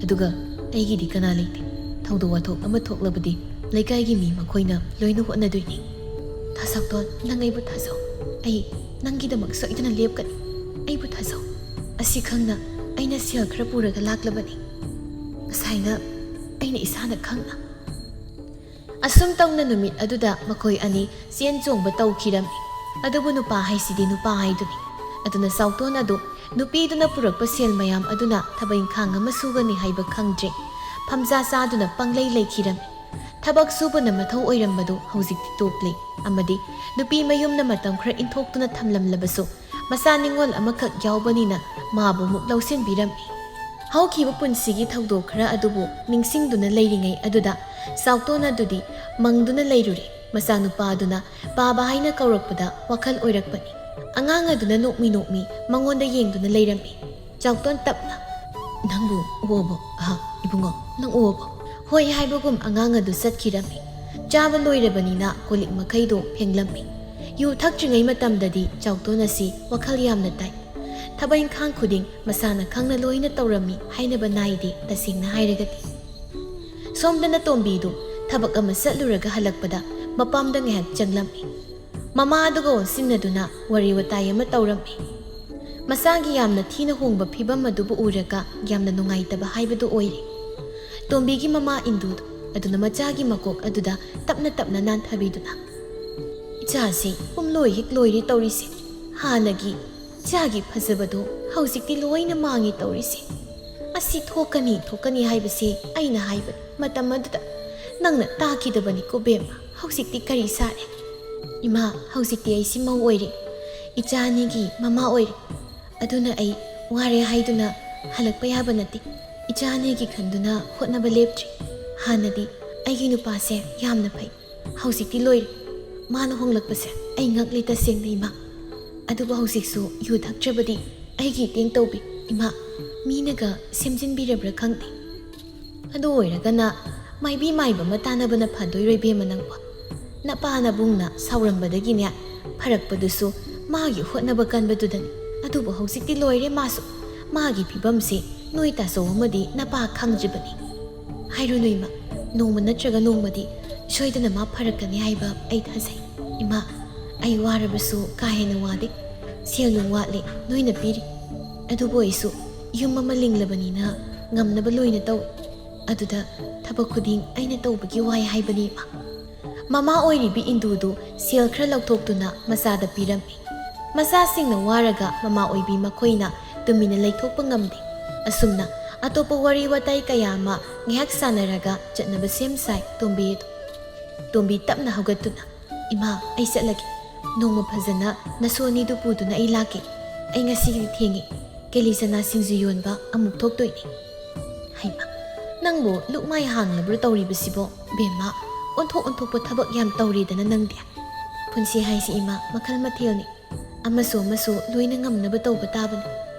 ꯑꯗꯨꯒ ꯑꯩꯒꯤꯗꯤ ꯀꯅꯥ ꯂꯩꯇꯦ꯫ ꯊꯧꯗꯣꯛ ꯋꯥꯊꯣꯛ ꯑꯃ ꯊꯣꯛꯂꯕꯗꯤ ꯂꯩꯀꯥꯏꯒꯤ ꯃꯤ ꯃꯈꯣꯏꯅ ꯂꯣꯏꯅ ꯍꯣꯠꯅꯗꯣꯏꯅꯤ꯫ ꯇꯥ ꯆꯥꯎꯇꯣꯟ, ꯅꯪ ꯑꯩꯕꯨ ꯊꯥꯖꯧ꯫ ꯑꯩ ꯅꯪꯒꯤꯗꯃꯛ ꯁꯣꯏꯗꯅ ꯂꯦꯞꯀꯅꯤ꯫ ꯑꯩꯕꯨ ꯊꯥꯖꯧ꯫ ꯑꯁꯤ ꯈꯪꯅ ꯑꯩꯅ ꯁꯦꯜ ꯈꯔ ꯄꯨꯔꯒ ꯂꯥꯛꯂꯕꯅꯤ꯫ ꯉꯁꯥꯏꯅ ꯑꯩꯅ ꯏꯁꯥꯅ ꯈꯪꯅ." ꯑꯁꯨꯝ ꯇꯧꯅ ꯅꯨꯃꯤꯠ ꯑꯗꯨꯗ ꯃꯈꯣꯏ ꯑꯅꯤ ꯆꯦꯟ ꯆꯣꯡꯕ ꯇꯧꯈꯤꯔꯝꯃꯤ꯫ ꯑꯗꯨꯕꯨ ꯅꯨꯄꯥ ꯍꯥꯏꯁꯤꯗꯤ ꯅꯨꯄꯥ ꯍꯥꯏꯗꯨꯅꯤ꯫ ꯑꯗꯨꯅ ꯆꯥꯎꯇꯣꯟ ꯑꯗꯨ ꯅꯨꯄꯤꯗꯨꯅ ꯄꯨꯔꯛꯄ ꯁꯦꯜ ꯃꯌꯥꯝ ꯑꯗꯨꯅ ꯊꯕꯛ ꯏꯪꯈꯥꯡ ꯑꯃ ꯁꯨꯒꯅꯤ ꯍꯥꯏꯕ ꯈꯪꯗ꯭ꯔꯦ꯫ ꯐꯝꯖꯥ ꯆꯥꯗꯨꯅ ꯄꯪꯂꯩ ꯂꯩꯈꯤꯔꯝꯃꯤ꯫ ꯊꯕꯛ ꯁꯨꯕꯅ ꯃꯊꯧ ꯑꯣꯏꯔꯝꯕꯗꯨ ꯍꯧꯖꯤꯛꯇꯤ ꯇꯣꯛꯂꯦ꯫ ꯑꯃꯗꯤ ꯅꯨꯄꯤ ꯃꯌꯨꯝꯅ ꯃꯇꯝ ꯈꯔ ꯏꯟꯊꯣꯛꯇꯨꯅ ꯊꯝꯂꯝꯂꯕꯁꯨ ꯃꯆꯥ ꯅꯤꯡꯉꯣꯜ ꯑꯃꯈꯛ ꯌꯥꯎꯕꯅꯤꯅ ꯃꯥꯕꯨ ꯑꯃꯨꯛ ꯂꯧꯁꯤꯟꯕꯤꯔꯝꯃꯤ꯫ ꯍꯧꯈꯤꯕ ꯄꯨꯟꯁꯤꯒꯤ ꯊꯧꯗꯣꯛ ꯈꯔ ꯑꯗꯨꯕꯨ ꯅꯤꯡꯁꯤꯡꯗꯨꯅ ꯂꯩꯔꯤꯉꯩ ꯑꯗꯨꯗ ꯆꯥꯎꯇꯣꯟ ꯑꯗꯨꯗꯤ ꯃꯪꯗꯨꯅ ꯂꯩꯔꯨꯔꯦ꯫ ꯃꯆꯥꯅꯨꯄꯥ ꯑꯗꯨꯅ ꯄꯥꯕ ꯍꯥꯏꯅ ꯀꯧꯔꯛꯄꯗ ꯋꯥꯈꯜ ꯑꯣꯏꯔꯛꯄꯅꯤ꯫ ꯑꯉꯥꯡ ꯑꯗꯨꯅ ꯅꯣꯛꯃꯤ ꯅꯣꯛꯃꯤ ꯃꯉꯣꯟꯗ ꯌꯦꯡꯗꯨꯅ ꯂꯩꯔꯝꯃꯤ꯫ ꯆꯥꯎꯇꯣꯟ ꯇꯞꯅ, "ꯅꯪꯕꯨ ꯎꯑꯕꯣ? ꯏꯕꯨꯡꯉꯣ, ꯅꯪ ꯎꯑꯕꯣ?" ꯍꯣꯏ ꯍꯥꯏꯕꯒꯨꯝ ꯑꯉꯥꯡ ꯑꯗꯨ ꯆꯠꯈꯤꯔꯝꯃꯤ꯫ ꯆꯥꯕ ꯂꯣꯏꯔꯕꯅꯤꯅ ꯀꯣꯜꯂꯤꯛ ꯃꯈꯩꯗꯣ ꯐꯦꯡꯂꯝꯃꯤ꯫ ꯌꯨ ꯊꯛꯇ꯭ꯔꯤꯉꯩ ꯃꯇꯝꯗꯗꯤ ꯆꯥꯎꯇꯣꯟ ꯑꯁꯤ ꯋꯥꯈꯜ ꯌꯥꯝꯅ ꯇꯥꯏ꯫ ꯊꯕꯛ ꯏꯪꯈꯥꯡ ꯈꯨꯗꯤꯡ ꯃꯁꯥꯅ ꯈꯪꯅ ꯂꯣꯏꯅ ꯇꯧꯔꯝꯃꯤ ꯍꯥꯏꯅꯕ ꯅꯥꯏꯗꯦ ꯇꯁꯦꯡꯅ ꯍꯥꯏꯔꯒꯗꯤ꯫ ꯁꯣꯝꯗꯅ ꯇꯣꯝꯕꯤꯗꯨ ꯊꯕꯛ ꯑꯃ ꯆꯠꯂꯨꯔꯒ ꯍꯜꯂꯛꯄꯗ ꯃꯄꯥꯝꯗ ꯉꯥꯏꯍꯥꯛ ꯆꯪꯂꯝꯃꯤ꯫ ꯃꯃꯥ ꯑꯗꯨꯒ ꯑꯣꯟꯁꯤꯟꯅꯗꯨꯅ ꯋꯥꯔꯤ ꯋꯥꯇꯥꯏ ꯑꯃ ꯇꯧꯔꯝꯃꯤ꯫ ꯃꯆꯥꯒꯤ ꯌꯥꯝꯅ ꯊꯤꯅ ꯍꯣꯡꯕ ꯐꯤꯕꯝ ꯑꯗꯨꯕꯨ ꯎꯔꯒ ꯌꯥꯝꯅ ꯅꯨꯡꯉꯥꯏꯇꯕ ꯍꯥꯏꯕꯗꯨ ꯑꯣꯏꯔꯦ꯫ ꯇꯣꯝꯕꯤꯒꯤ ꯃꯃꯥ ꯏꯟꯗꯨꯗꯨ ꯑꯗꯨꯅ ꯃꯆꯥꯒꯤ ꯃꯀꯣꯛ ꯑꯗꯨꯗ ꯇꯞꯅ ꯇꯞꯅ ꯅꯥꯟꯊꯕꯤꯗꯨꯅ, "ꯏꯆꯥꯁꯤ ꯄꯨꯝꯂꯣꯏ ꯍꯦꯛ ꯂꯣꯏꯔꯦ ꯇꯧꯔꯤꯁꯦ꯫ ꯍꯥꯟꯅꯒꯤ ꯏꯆꯥꯒꯤ ꯐꯖꯕꯗꯣ ꯍꯧꯖꯤꯛꯇꯤ ꯂꯣꯏꯅ ꯃꯥꯡꯉꯤ ꯇꯧꯔꯤꯁꯦ꯫ ꯑꯁꯤ ꯊꯣꯛꯀꯅꯤ ꯊꯣꯛꯀꯅꯤ ꯍꯥꯏꯕꯁꯦ ꯑꯩꯅ ꯍꯥꯏꯕꯅꯤ ꯃꯇꯝ ꯑꯗꯨꯗ꯫ ꯅꯪꯅ ꯇꯥꯈꯤꯗꯕꯅꯤꯀꯣ ꯕꯦꯝꯃ꯫ ꯍꯧꯖꯤꯛꯇꯤ ꯀꯔꯤ ꯁꯥꯔꯦ? ꯏꯃꯥ, ꯍꯧꯖꯤꯛꯇꯤ ꯑꯩꯁꯤ ꯃꯧ ꯑꯣꯏꯔꯦ꯫ ꯏꯆꯥ ꯑꯅꯤꯒꯤ ꯃꯃꯥ ꯑꯣꯏꯔꯦ꯫ ꯑꯗꯨꯅ ꯑꯩ ꯋꯥꯔꯦ ꯍꯥꯏꯗꯨꯅ ꯍꯜꯂꯛꯄ ꯌꯥꯕ ꯅꯠꯇꯦ꯫ ꯏꯆꯥ ꯑꯅꯤꯒꯤ ꯈꯟꯗꯨꯅ ꯍꯣꯠꯅꯕ ꯂꯦꯞꯇ꯭ꯔꯤ꯫ ꯍꯥꯟꯅꯗꯤ ꯑꯩꯒꯤ ꯅꯨꯄꯥꯁꯦ ꯌꯥꯝꯅ ꯐꯩ ꯍꯧꯖꯤꯛꯇꯤ ꯂꯣꯏꯔꯦ ꯃꯥꯅ ꯍꯣꯡꯂꯛꯄꯁꯦ ꯑꯩ ꯉꯛꯂꯤ ꯇꯁꯦꯡꯅ ꯏꯃꯥ ꯑꯗꯨꯕꯨ ꯍꯧꯖꯤꯛꯁꯨ ꯌꯨ ꯊꯛꯇ꯭ꯔꯕꯗꯤ ꯑꯩꯒꯤ ꯏꯇꯦꯡ ꯇꯧꯕꯤ ꯏꯃꯥ ꯃꯤꯅꯒ ꯁꯦꯝꯖꯤꯟꯕꯤꯔꯕ꯭ꯔꯥ ꯈꯪꯗꯦ ꯑꯗꯨ ꯑꯣꯏꯔꯒꯅ ꯃꯥꯏꯕꯤ ꯃꯥꯏꯕ ꯑꯃ ꯇꯥꯟꯅꯕꯅ ꯐꯗꯣꯏꯔꯣ ꯏꯕꯦꯝꯃ ꯅꯪꯕꯣ ꯅꯄꯥ ꯅꯕꯨꯡꯅ ꯁꯥꯎꯔꯝꯕꯗꯒꯤꯅꯦ ꯐꯔꯛꯄꯗꯨꯁꯨ ꯃꯥꯒꯤ ꯍꯣꯠꯅꯕ ꯀꯟꯕꯗꯨꯗꯅꯤ ꯑꯗꯨꯕꯨ ꯍꯧꯖꯤꯛꯇꯤ ꯂꯣꯏꯔꯦ ꯃꯥꯁꯨ ꯃꯥꯒꯤ ꯐꯤꯕꯝꯁꯤ ꯅꯣꯏ ꯇꯥꯆꯧ ꯑꯃꯗꯤ ꯅꯄꯥ ꯈꯪꯗ꯭ꯔꯤꯕꯅꯤ ꯍꯥꯏꯔꯨꯅꯨ ꯏꯃꯥ ꯅꯣꯡꯃ ꯅꯠꯇ꯭ꯔꯒ ꯅꯣꯡꯃꯗꯤ ꯁꯣꯏꯗꯅ ꯃꯥ ꯐꯔꯛꯀꯅꯤ ꯍꯥꯏꯕ ꯑꯩ ꯊꯥꯖꯩ ꯏꯃꯥ ꯑꯩ ꯋꯥꯔꯕꯁꯨ ꯀꯥ ꯍꯦꯟꯅ ꯋꯥꯗꯦ ꯁꯦꯜ ꯅꯨꯡ ꯋꯥꯠꯂꯦ ꯅꯣꯏꯅ ꯄꯤꯔꯤ ꯑꯗꯨꯕꯨ ꯑꯩꯁꯨ ꯌꯨꯝ ꯑꯃ ꯂꯤꯡꯂꯕꯅꯤꯅ ꯉꯝꯅꯕ ꯂꯣꯏꯅ ꯇꯧꯏ ꯑꯗꯨꯗ ꯊꯕꯛ ꯈꯨꯗꯤꯡ ꯑꯩꯅ ꯇꯧꯕꯒꯤ ꯋꯥꯏ ꯍꯥꯏꯕꯅꯤ ꯏꯃꯥ ꯃꯃꯥ ꯑꯣꯏꯔꯤꯕꯤ ꯏꯟꯗꯨꯗꯨ ꯁꯦꯜ ꯈꯔ ꯂꯧꯊꯣꯛꯇꯨꯅ ꯃꯆꯥꯗ ꯄꯤꯔꯝꯃꯤ ꯃꯆꯥꯁꯤꯡꯅ ꯋꯥꯔꯒ ꯃꯃꯥ ꯑꯣꯏꯕꯤ ꯃꯈꯣꯏꯅ ꯇꯨꯃꯤꯟꯅ ꯂꯩꯊꯣꯛꯄ ꯉꯝꯗꯦ ꯑꯁꯨꯝꯅ ꯑꯇꯣꯞꯄ ꯋꯥꯔꯤ ꯋꯥꯇꯥꯏ ꯀꯌꯥ ꯑꯃ ꯉꯥꯏꯍꯥꯛ ꯁꯥꯟꯅꯔꯒ ꯆꯠꯅꯕ ꯁꯦꯝ ꯁꯥꯏ ꯇꯣꯝꯕꯤ ꯑꯗꯨ ꯇꯣꯝꯕꯤ ꯇꯞꯅ ꯍꯧꯒꯠꯇꯨꯅ ꯏꯃꯥ ꯑꯩ ꯆꯠꯂꯒꯦ ꯅꯣꯡꯃ ꯐꯖꯅ ꯅꯁꯨ ꯑꯅꯤꯗꯨ ꯄꯨꯗꯨꯅ ꯑꯩ ꯂꯥꯛꯀꯦ ꯑꯩ ꯉꯁꯤꯒꯤ ꯊꯦꯡꯉꯤ ꯀꯦꯂꯤ ꯆꯅꯥ ꯁꯤꯡꯖꯨ ꯌꯣꯟꯕ ꯑꯃꯨꯛ ꯊꯣꯛꯇꯣꯏꯅꯤ ꯍꯩꯃꯥ ꯅꯪꯕꯨ ꯂꯨꯛꯃꯥꯏ ꯍꯥꯡꯂꯕ꯭ꯔꯥ ꯇꯧꯔꯤꯕꯁꯤꯕꯣ ꯕꯦꯝꯃ ꯑꯣꯟꯊꯣꯛꯄ ꯊꯕꯛ ꯌꯥꯝ ꯇꯧꯔꯦꯗꯅ ꯅꯪꯗꯤ ꯄꯨꯟꯁꯤ ꯍꯥꯏꯁꯤ ꯏꯃꯥ ꯃꯈꯜ ꯃꯊꯦꯜꯅꯤ ꯑꯃꯁꯨ ꯂꯣꯏꯅ ꯉꯝꯅꯕ ꯇꯧꯕ ꯇꯥꯕꯅꯤ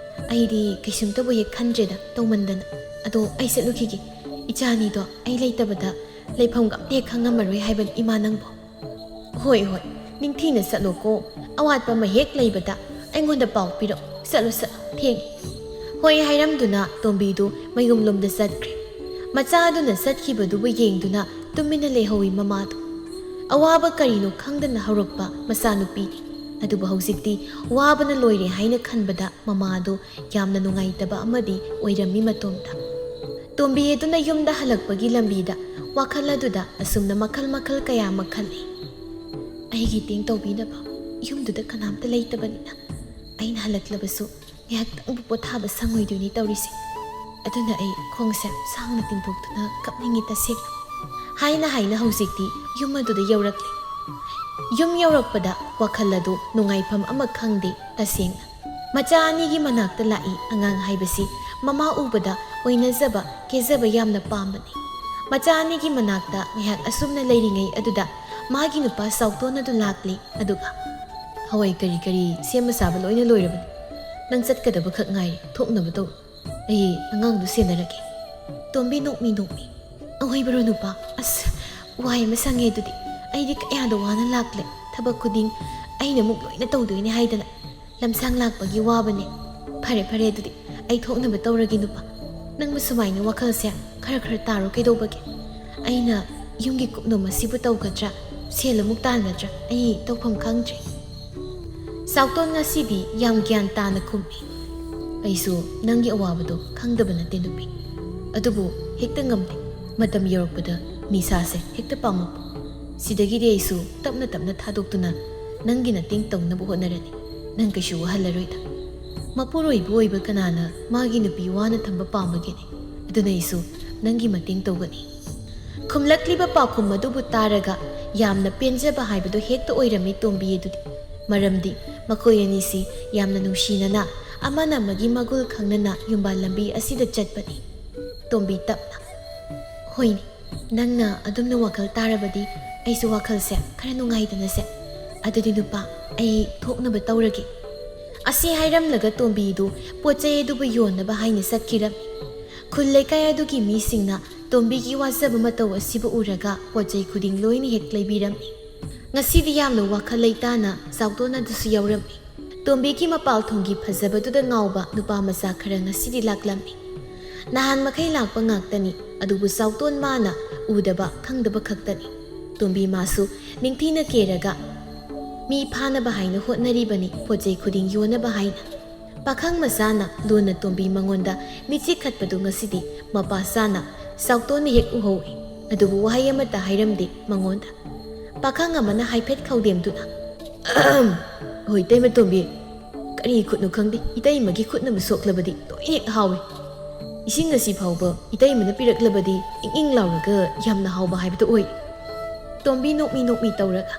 ꯑꯩꯗꯤ ꯀꯩꯁꯨꯝꯇꯕꯨ ꯍꯦꯛ ꯈꯟꯗ꯭ꯔꯦꯗ ꯇꯧꯃꯟꯗꯅ ꯑꯗꯣ ꯑꯩ ꯆꯠꯂꯨꯈꯤꯒꯦ ꯏꯆꯥꯅꯤꯗꯣ ꯑꯩ ꯂꯩꯇꯕꯗ ꯂꯩꯐꯝꯒ ꯑꯝꯇ ꯍꯦꯛ ꯈꯪꯉꯝꯃꯔꯣꯏ ꯍꯥꯏꯕꯅꯤ ꯏꯃꯥ ꯅꯪꯕꯨ ꯍꯣꯏ ꯅꯤꯡꯊꯤꯅ ꯆꯠꯂꯣꯀꯣ ꯑꯋꯥꯠꯄ ꯑꯃ ꯍꯦꯛ ꯂꯩꯕꯗ ꯑꯩꯉꯣꯟꯗ ꯄꯥꯎ ꯄꯤꯔꯛꯎ ꯆꯠꯂꯣ ꯊꯦꯡꯉꯤ ꯍꯣꯏ ꯍꯥꯏꯔꯝꯗꯨꯅ ꯇꯣꯝꯕꯤꯗꯨ ꯃꯌꯨꯝꯂꯣꯝꯗ ꯆꯠꯈ꯭ꯔꯦ ꯃꯆꯥꯗꯨꯅ ꯆꯠꯈꯤꯕꯗꯨꯕꯨ ꯌꯦꯡꯗꯨꯅ ꯇꯨꯃꯤꯟꯅ ꯂꯩꯍꯧꯏ ꯃꯃꯥꯗꯨ ꯑꯋꯥꯕ ꯀꯔꯤꯅꯣ ꯈꯪꯗꯅ ꯍꯧꯔꯛꯄ ꯃꯆꯥꯅꯨꯄꯤꯅꯤ ꯑꯗꯨꯕꯨ ꯍꯧꯖꯤꯛꯇꯤ ꯋꯥꯕꯅ ꯂꯣꯏꯔꯦ ꯍꯥꯏꯅ ꯈꯟꯕꯗ ꯃꯃꯥꯗꯨ ꯌꯥꯝꯅ ꯅꯨꯡꯉꯥꯏꯇꯕ ꯑꯃꯗꯤ ꯑꯣꯏꯔꯝꯃꯤ ꯃꯇꯣꯝꯗ ꯇꯣꯝꯕꯤ ꯑꯗꯨꯅ ꯌꯨꯝꯗ ꯍꯜꯂꯛꯄꯒꯤ ꯂꯝꯕꯤꯗ ꯋꯥꯈꯜ ꯑꯗꯨꯗ ꯑꯁꯨꯝꯅ ꯃꯈꯜ ꯀꯌꯥ ꯑꯃ ꯈꯜꯂꯤ ꯑꯩꯒꯤ ꯇꯦꯡ ꯇꯧꯕꯤꯅꯕ ꯌꯨꯝꯗꯨꯗ ꯀꯅꯥꯝꯇ ꯂꯩꯇꯕꯅꯤꯅ ꯑꯩꯅ ꯍꯜꯂꯛꯂꯕꯁꯨ ꯉꯥꯏꯍꯥꯛꯇꯪꯕꯨ ꯄꯣꯊꯥꯕ ꯁꯪꯉꯣꯏꯗꯣꯏꯅꯤ ꯇꯧꯔꯤꯁꯦ ꯑꯗꯨꯅ ꯑꯩ ꯈꯣꯡꯁꯦ ꯁꯥꯡꯅ ꯇꯤꯡꯊꯣꯛꯇꯨꯅ ꯀꯞꯅꯤꯡꯉꯤ ꯇꯁꯦꯡꯅ ꯍꯥꯏꯅ ꯍꯧꯖꯤꯛꯇꯤ ꯌꯨꯝ ꯑꯗꯨꯗ ꯌꯧꯔꯛꯂꯤ ꯌꯨꯝ ꯌꯧꯔꯛꯄꯗ ꯋꯥꯈꯜ ꯑꯗꯨ ꯅꯨꯡꯉꯥꯏꯐꯝ ꯑꯃ ꯈꯪꯗꯦ ꯇꯁꯦꯡꯅ ꯃꯆꯥ ꯑꯅꯤꯒꯤ ꯃꯅꯥꯛꯇ ꯂꯥꯛꯏ ꯑꯉꯥꯡ ꯍꯥꯏꯕꯁꯤ ꯃꯃꯥ ꯎꯕꯗ ꯑꯣꯏꯅꯖꯕ ꯀꯦꯖꯕ ꯌꯥꯝꯅ ꯄꯥꯝꯕꯅꯤ ꯃꯆꯥ ꯑꯅꯤꯒꯤ ꯃꯅꯥꯛꯇ ꯉꯥꯏꯍꯥꯛ ꯑꯁꯨꯝꯅ ꯂꯩꯔꯤꯉꯩ ꯑꯗꯨꯗ ꯃꯥꯒꯤ ꯅꯨꯄꯥ ꯁꯥꯎꯇꯣꯟ ꯑꯗꯨ ꯂꯥꯛꯂꯤ ꯑꯗꯨꯒ ꯍꯋꯥꯏ ꯀꯔꯤ ꯁꯦꯝꯕ ꯁꯥꯕ ꯂꯣꯏꯅ ꯂꯣꯏꯔꯕꯅꯤ ꯅꯪ ꯆꯠꯀꯗꯕ ꯈꯛ ꯉꯥꯏꯔꯦ ꯊꯣꯛꯅꯕ ꯇꯧ ꯑꯩ ꯑꯉꯥꯡꯗꯨ ꯁꯦꯟꯅꯔꯒꯦ ꯇꯣꯝꯕꯤ ꯅꯣꯛꯃꯤ ꯑꯍꯣꯏꯕꯔꯣ ꯅꯨꯄꯥ ꯑꯁ ꯋꯥꯏ ꯑꯃ ꯁꯪꯉꯦ ꯑꯗꯨꯗꯤ ꯑꯩꯗꯤ ꯀꯌꯥꯗ ꯋꯥꯅ ꯂꯥꯛꯂꯦ ꯊꯕꯛ ꯈꯨꯗꯤꯡ ꯑꯩꯅ ꯑꯃꯨꯛ ꯂꯣꯏꯅ ꯇꯧꯗꯣꯏꯅꯦ ꯍꯥꯏꯗꯅ ꯂꯝꯁꯥꯡ ꯂꯥꯛꯄꯒꯤ ꯋꯥꯕꯅꯦ ꯐꯔꯦ ꯑꯗꯨꯗꯤ ꯑꯩ ꯊꯣꯛꯅꯕ ꯇꯧꯔꯒꯦ ꯅꯨꯄꯥ ꯅꯪꯕꯨ ꯁꯨꯃꯥꯏꯅ ꯋꯥꯈꯜꯁꯦ ꯈꯔ ꯇꯥꯔꯣ ꯀꯩꯗꯧꯕꯒꯦ ꯑꯩꯅ ꯌꯨꯝꯒꯤ ꯀꯨꯞꯅꯣꯝ ꯑꯁꯤꯕꯨ ꯇꯧꯒꯗ꯭ꯔꯥ ꯁꯦꯜ ꯑꯃꯨꯛ ꯇꯥꯟꯒꯗ꯭ꯔꯥ ꯑꯩ ꯇꯧꯐꯝ ꯈꯪꯗ꯭ꯔꯦ ꯁꯥꯎꯇꯣꯟ ꯉꯁꯤꯗꯤ ꯌꯥꯝ ꯒ꯭ꯌꯥꯟ ꯇꯥꯅ ꯈꯨꯝꯃꯤ ꯑꯩꯁꯨ ꯅꯪꯒꯤ ꯑꯋꯥꯕꯗꯣ ꯈꯪꯗꯕ ꯅꯠꯇꯦ ꯅꯨꯄꯤ ꯑꯗꯨꯕꯨ ꯍꯦꯛꯇ ꯉꯝꯗꯦ ꯃꯇꯝ ꯌꯧꯔꯛꯄꯗ ꯅꯤꯁꯥꯁꯦ ꯍꯦꯛꯇ ꯄꯥꯝꯃꯛꯄ ꯁꯤꯗꯒꯤꯗꯤ ꯑꯩꯁꯨ ꯇꯞꯅ ꯊꯥꯗꯣꯛꯇꯨꯅ ꯅꯪꯒꯤ ꯃꯇꯦꯡ ꯇꯧꯅꯕ ꯍꯣꯠꯅꯔꯅꯤ ꯅꯪ ꯀꯩꯁꯨ ꯋꯥꯍꯜꯂꯔꯣꯏꯗ ꯃꯄꯨꯔꯣꯏꯕ ꯑꯣꯏꯕ ꯀꯅꯥꯅ ꯃꯥꯒꯤ ꯅꯨꯄꯤ ꯋꯥꯅ ꯊꯝꯕ ꯄꯥꯝꯕꯒꯦꯅꯦ ꯑꯗꯨꯅ ꯑꯩꯁꯨ ꯅꯪꯒꯤ ꯃꯇꯦꯡ ꯇꯧꯒꯅꯤ ꯈꯨꯝꯂꯛꯂꯤꯕ ꯄꯥꯎꯈꯨꯝ ꯑꯗꯨꯕꯨ ꯇꯥꯔꯒ ꯌꯥꯝꯅ ꯄꯦꯟꯖꯕ ꯍꯥꯏꯕꯗꯨ ꯍꯦꯛꯇ ꯑꯣꯏꯔꯝꯃꯤ ꯇꯣꯝꯕꯤ ꯑꯗꯨꯗꯤ ꯃꯔꯝꯗꯤ ꯃꯈꯣꯏ ꯑꯅꯤꯁꯤ ꯌꯥꯝꯅ ꯅꯨꯡꯁꯤꯅꯅ ꯑꯃꯅ ꯑꯃꯒꯤ ꯃꯒꯨꯜ ꯈꯪꯅꯅ ꯌꯨꯝꯕꯥꯜ ꯂꯝꯕꯤ ꯑꯁꯤꯗ ꯆꯠꯄꯅꯤ ꯇꯣꯝꯕꯤ ꯇꯞꯅ ꯍꯣꯏꯅꯦ ꯅꯪꯅ ꯑꯗꯨꯝꯅ ꯋꯥꯈꯜ ꯇꯥꯔꯕꯗꯤ ꯑꯩꯁꯨ ꯋꯥꯈꯜꯁꯦ ꯈꯔ ꯅꯨꯡꯉꯥꯏꯗꯅꯁꯦ ꯑꯗꯨꯗꯤ ꯅꯨꯄꯥ ꯑꯩ ꯊꯣꯛꯅꯕ ꯇꯧꯔꯒꯦ ꯑꯁꯤ ꯍꯥꯏꯔꯝꯂꯒ ꯇꯣꯝꯕꯤꯗꯨ ꯄꯣꯠ ꯆꯩ ꯑꯗꯨꯕꯨ ꯌꯣꯟꯅꯕ ꯍꯥꯏꯅ ꯆꯠꯈꯤꯔꯝꯃꯤ ꯈꯨꯜ ꯂꯩꯀꯥꯏ ꯑꯗꯨꯒꯤ ꯃꯤꯁꯤꯡꯅ ꯇꯣꯝꯕꯤꯒꯤ ꯋꯥꯖꯕ ꯃꯇꯧ ꯑꯁꯤꯕꯨ ꯎꯔꯒ ꯄꯣꯠ ꯆꯩ ꯈꯨꯗꯤꯡ ꯂꯣꯏꯅ ꯍꯦꯛ ꯂꯩꯕꯤꯔꯝꯃꯤ ꯉꯁꯤꯗꯤ ꯌꯥꯝꯅ ꯋꯥꯈꯜ ꯂꯩꯇꯥꯅ ꯁꯥꯎꯇꯣꯟ ꯑꯗꯨꯁꯨ ꯌꯥꯎꯔꯝꯃꯤ ꯇꯣꯝꯕꯤꯒꯤ ꯃꯄꯥꯜꯊꯣꯡꯒꯤ ꯐꯖꯕꯗꯨꯗ ꯉꯥꯎꯕ ꯅꯨꯄꯥ ꯃꯆꯥ ꯈꯔ ꯉꯁꯤꯗꯤ ꯂꯥꯛꯂꯝꯃꯤ ꯅꯍꯥꯟ ꯃꯈꯩ ꯂꯥꯛꯄ ꯉꯥꯛꯇꯅꯤ ꯑꯗꯨꯕꯨ ꯁꯥꯎꯇꯣꯟ ꯃꯥꯅ ꯎꯗꯕ ꯈꯪꯗꯕ ꯈꯛꯇꯅꯤ ꯇꯣꯝꯕꯤ ꯃꯥꯁꯨ ꯅꯤꯡꯊꯤꯅ ꯀꯦꯔꯒ ꯃꯤ ꯐꯥꯅꯕ ꯍꯥꯏꯅ ꯍꯣꯠꯅꯔꯤꯕꯅꯤ ꯄꯣꯠ ꯆꯩ ꯈꯨꯗꯤꯡ ꯌꯣꯟꯅꯕ ꯍꯥꯏꯅ ꯄꯥꯈꯪ ꯃꯆꯥꯅ ꯂꯣꯟꯅ ꯇꯣꯝꯕꯤ ꯃꯉꯣꯟꯗ ꯃꯤꯆꯤ ꯈꯠꯄꯗꯨ ꯉꯁꯤꯗꯤ ꯃꯄꯥ ꯆꯥꯅ ꯁꯥꯎꯇꯣꯟꯅ ꯍꯦꯛ ꯎꯍꯧꯏ ꯑꯗꯨꯕꯨ ꯋꯥꯍꯩ ꯑꯃꯠꯇ ꯍꯥꯏꯔꯝꯗꯦ ꯃꯉꯣꯟꯗ ꯄꯥꯈꯪ ꯑꯃꯅ ꯍꯥꯏꯐꯦꯠ ꯈꯧꯗꯦꯝꯗꯨꯅ ꯍꯣꯏ ꯇꯩꯃ ꯇꯣꯝꯕꯤ ꯀꯔꯤ ꯈꯨꯠꯅꯣ ꯈꯪꯗꯦ ꯏꯇꯩꯃꯒꯤ ꯈꯨꯠꯅꯕꯨ ꯁꯣꯛꯂꯕꯗꯤ ꯂꯣꯏ ꯍꯦꯛ ꯍꯥꯎꯏ ꯏꯁꯤꯡ ꯑꯁꯤ ꯐꯥꯎꯕ ꯏꯇꯩꯃꯅ ꯄꯤꯔꯛꯂꯕꯗꯤ ꯏꯪ ꯂꯥꯎꯔꯒ ꯌꯥꯝꯅ ꯍꯥꯎꯕ ꯍꯥꯏꯕꯗꯨ ꯑꯣꯏ ꯇꯣꯝꯕꯤ ꯅꯣꯛꯃꯤ ꯇꯧꯔꯒ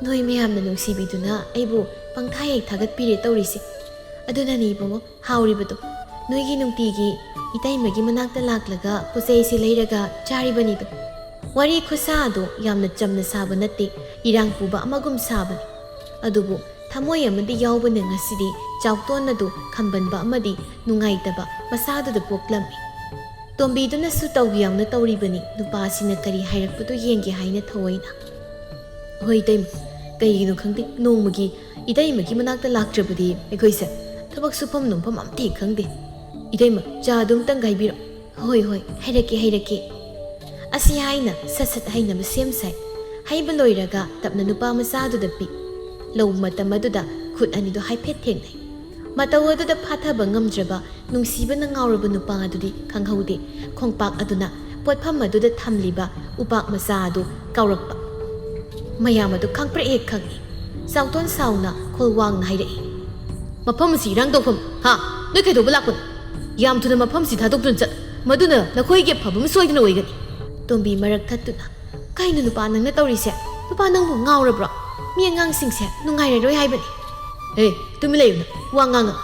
ꯅꯣꯏ ꯃꯌꯥꯝꯅ ꯅꯨꯡꯁꯤꯕꯤꯗꯨꯅ ꯑꯩꯕꯨ ꯄꯪꯊꯥ ꯍꯦꯛ ꯊꯥꯒꯠꯄꯤꯔꯦ ꯇꯧꯔꯤꯁꯦ ꯑꯗꯨꯅꯅꯤ ꯏꯕꯨꯡꯉꯣ ꯍꯥꯎꯔꯤꯕꯗꯣ ꯅꯣꯏꯒꯤ ꯅꯨꯡꯇꯤꯒꯤ ꯏꯇꯩꯃꯒꯤ ꯃꯅꯥꯛꯇ ꯂꯥꯛꯂꯒ ꯄꯣꯠꯆꯩꯁꯤ ꯂꯩꯔꯒ ꯆꯥꯔꯤꯕꯅꯤꯗꯣ ꯋꯥꯔꯤ ꯈꯨꯁꯥ ꯑꯗꯨ ꯌꯥꯝꯅ ꯆꯝꯅ ꯁꯥꯕ ꯅꯠꯇꯦ, ꯏꯔꯥꯡ ꯄꯨꯕ ꯑꯃꯒꯨꯝ ꯁꯥꯕꯅꯤ꯫ ꯑꯗꯨꯕꯨ ꯊꯃꯣꯏ ꯑꯃꯗꯤ ꯌꯥꯎꯕꯅ ꯉꯁꯤꯗꯤ ꯆꯥꯎꯇꯣꯟ ꯑꯗꯨ ꯈꯝꯕꯟꯕ ꯑꯃꯗꯤ ꯅꯨꯡꯉꯥꯏꯇꯕ ꯃꯁꯥꯗꯨꯗ ꯄꯣꯛꯂꯝꯃꯤ꯫ ꯇꯣꯝꯕꯤꯗꯨꯅꯁꯨ ꯇꯧꯕꯤ ꯌꯥꯎꯅ ꯇꯧꯔꯤꯕꯅꯤ ꯅꯨꯄꯥꯁꯤꯅ ꯀꯔꯤ ꯍꯥꯏꯔꯛꯄꯗꯨ ꯌꯦꯡꯒꯦ ꯍꯥꯏꯅ ꯊꯑꯣꯏꯅ꯫ ꯍꯣꯏ ꯏꯇꯩꯃ, ꯀꯩꯒꯤꯅꯣ ꯈꯪꯗꯦ ꯅꯣꯡꯃꯒꯤ ꯏꯇꯩꯃꯒꯤ ꯃꯅꯥꯛꯇ ꯂꯥꯛꯇ꯭ꯔꯕꯗꯤ ꯑꯩꯈꯣꯏꯁꯦ ꯊꯕꯛ ꯁꯨꯐꯝ ꯅꯣꯝꯐꯝ ꯑꯝꯇ ꯍꯦꯛ ꯈꯪꯗꯦ꯫ ꯏꯇꯩꯃ ꯆꯥ ꯑꯗꯨꯝꯇꯪ ꯍꯥꯏꯕꯤꯔꯣ꯫ ꯍꯣꯏ ꯍꯣꯏ ꯍꯩꯔꯛꯀꯦ꯫ ꯑꯁꯤ ꯍꯥꯏꯅ ꯁꯠ ꯁꯠ ꯍꯩꯅꯕ ꯁꯦꯝ ꯁꯥꯏ꯫ ꯍꯩꯕ ꯂꯣꯏꯔꯒ ꯇꯞꯅ ꯅꯨꯄꯥ ꯃꯆꯥꯗꯨꯗ ꯄꯤ꯫ ꯂꯧ ꯃꯇꯝ ꯑꯗꯨꯗ ꯈꯨꯠ ꯑꯅꯤꯗꯨ ꯍꯥꯏꯐꯦꯠ ꯊꯦꯡꯅꯩ꯫ ꯃꯇꯧ ꯑꯗꯨꯗ ꯐꯥꯊꯕ ꯉꯝꯗ꯭ꯔꯕ ꯅꯨꯡꯁꯤꯕꯅ ꯉꯥꯎꯔꯕ ꯅꯨꯄꯥ ꯑꯗꯨꯗꯤ ꯈꯪꯍꯧꯗꯦ ꯈꯣꯡꯄꯥꯛ ꯑꯗꯨꯅ ꯄꯣꯠꯐꯝ ꯑꯗꯨꯗ ꯊꯝꯂꯤꯕ ꯎꯄꯥꯛ ꯃꯆꯥ ꯑꯗꯨ ꯀꯥꯎꯔꯛꯄ꯫ ꯃꯌꯥꯝ ꯑꯗꯨ ꯈꯪꯄ꯭ꯔꯦꯛ ꯍꯦꯛ ꯈꯪꯏ꯫ ꯆꯥꯎꯇꯣꯟ ꯁꯥꯎꯅ ꯈꯣꯜ ꯋꯥꯡꯅ ꯍꯥꯏꯔꯛꯏ, ꯃꯐꯝ ꯑꯁꯤ ꯏꯔꯥꯡ ꯇꯧꯐꯝ ꯅꯣꯏ ꯀꯩꯗꯧꯕ ꯂꯥꯛꯄꯅꯣ? ꯌꯥꯝ ꯊꯨꯅ ꯃꯐꯝꯁꯤ ꯊꯥꯗꯣꯛꯇꯨꯅ ꯆꯠ, ꯃꯗꯨꯅ ꯅꯈꯣꯏꯒꯤ ꯑꯐꯕ ꯁꯣꯏꯗꯅ ꯑꯣꯏꯒꯅꯤ꯫ ꯇꯣꯝꯕꯤ ꯃꯔꯛ ꯊꯠꯇꯨꯅ, ꯀꯩꯅꯣ ꯅꯨꯄꯥ ꯅꯪꯅ ꯇꯧꯔꯤꯁꯦ? ꯅꯨꯄꯥ ꯅꯪꯕꯨ ꯉꯥꯎꯔꯕ꯭ꯔꯣ? ꯃꯤ ꯑꯉꯥꯡꯁꯤꯡꯁꯦ ꯅꯨꯡꯉꯥꯏꯔꯔꯣꯏ ꯍꯥꯏꯕꯅꯤ꯫ ꯇꯨꯃꯤꯟ ꯂꯩꯌꯨꯅ, ꯋꯥ ꯉꯥꯡꯉ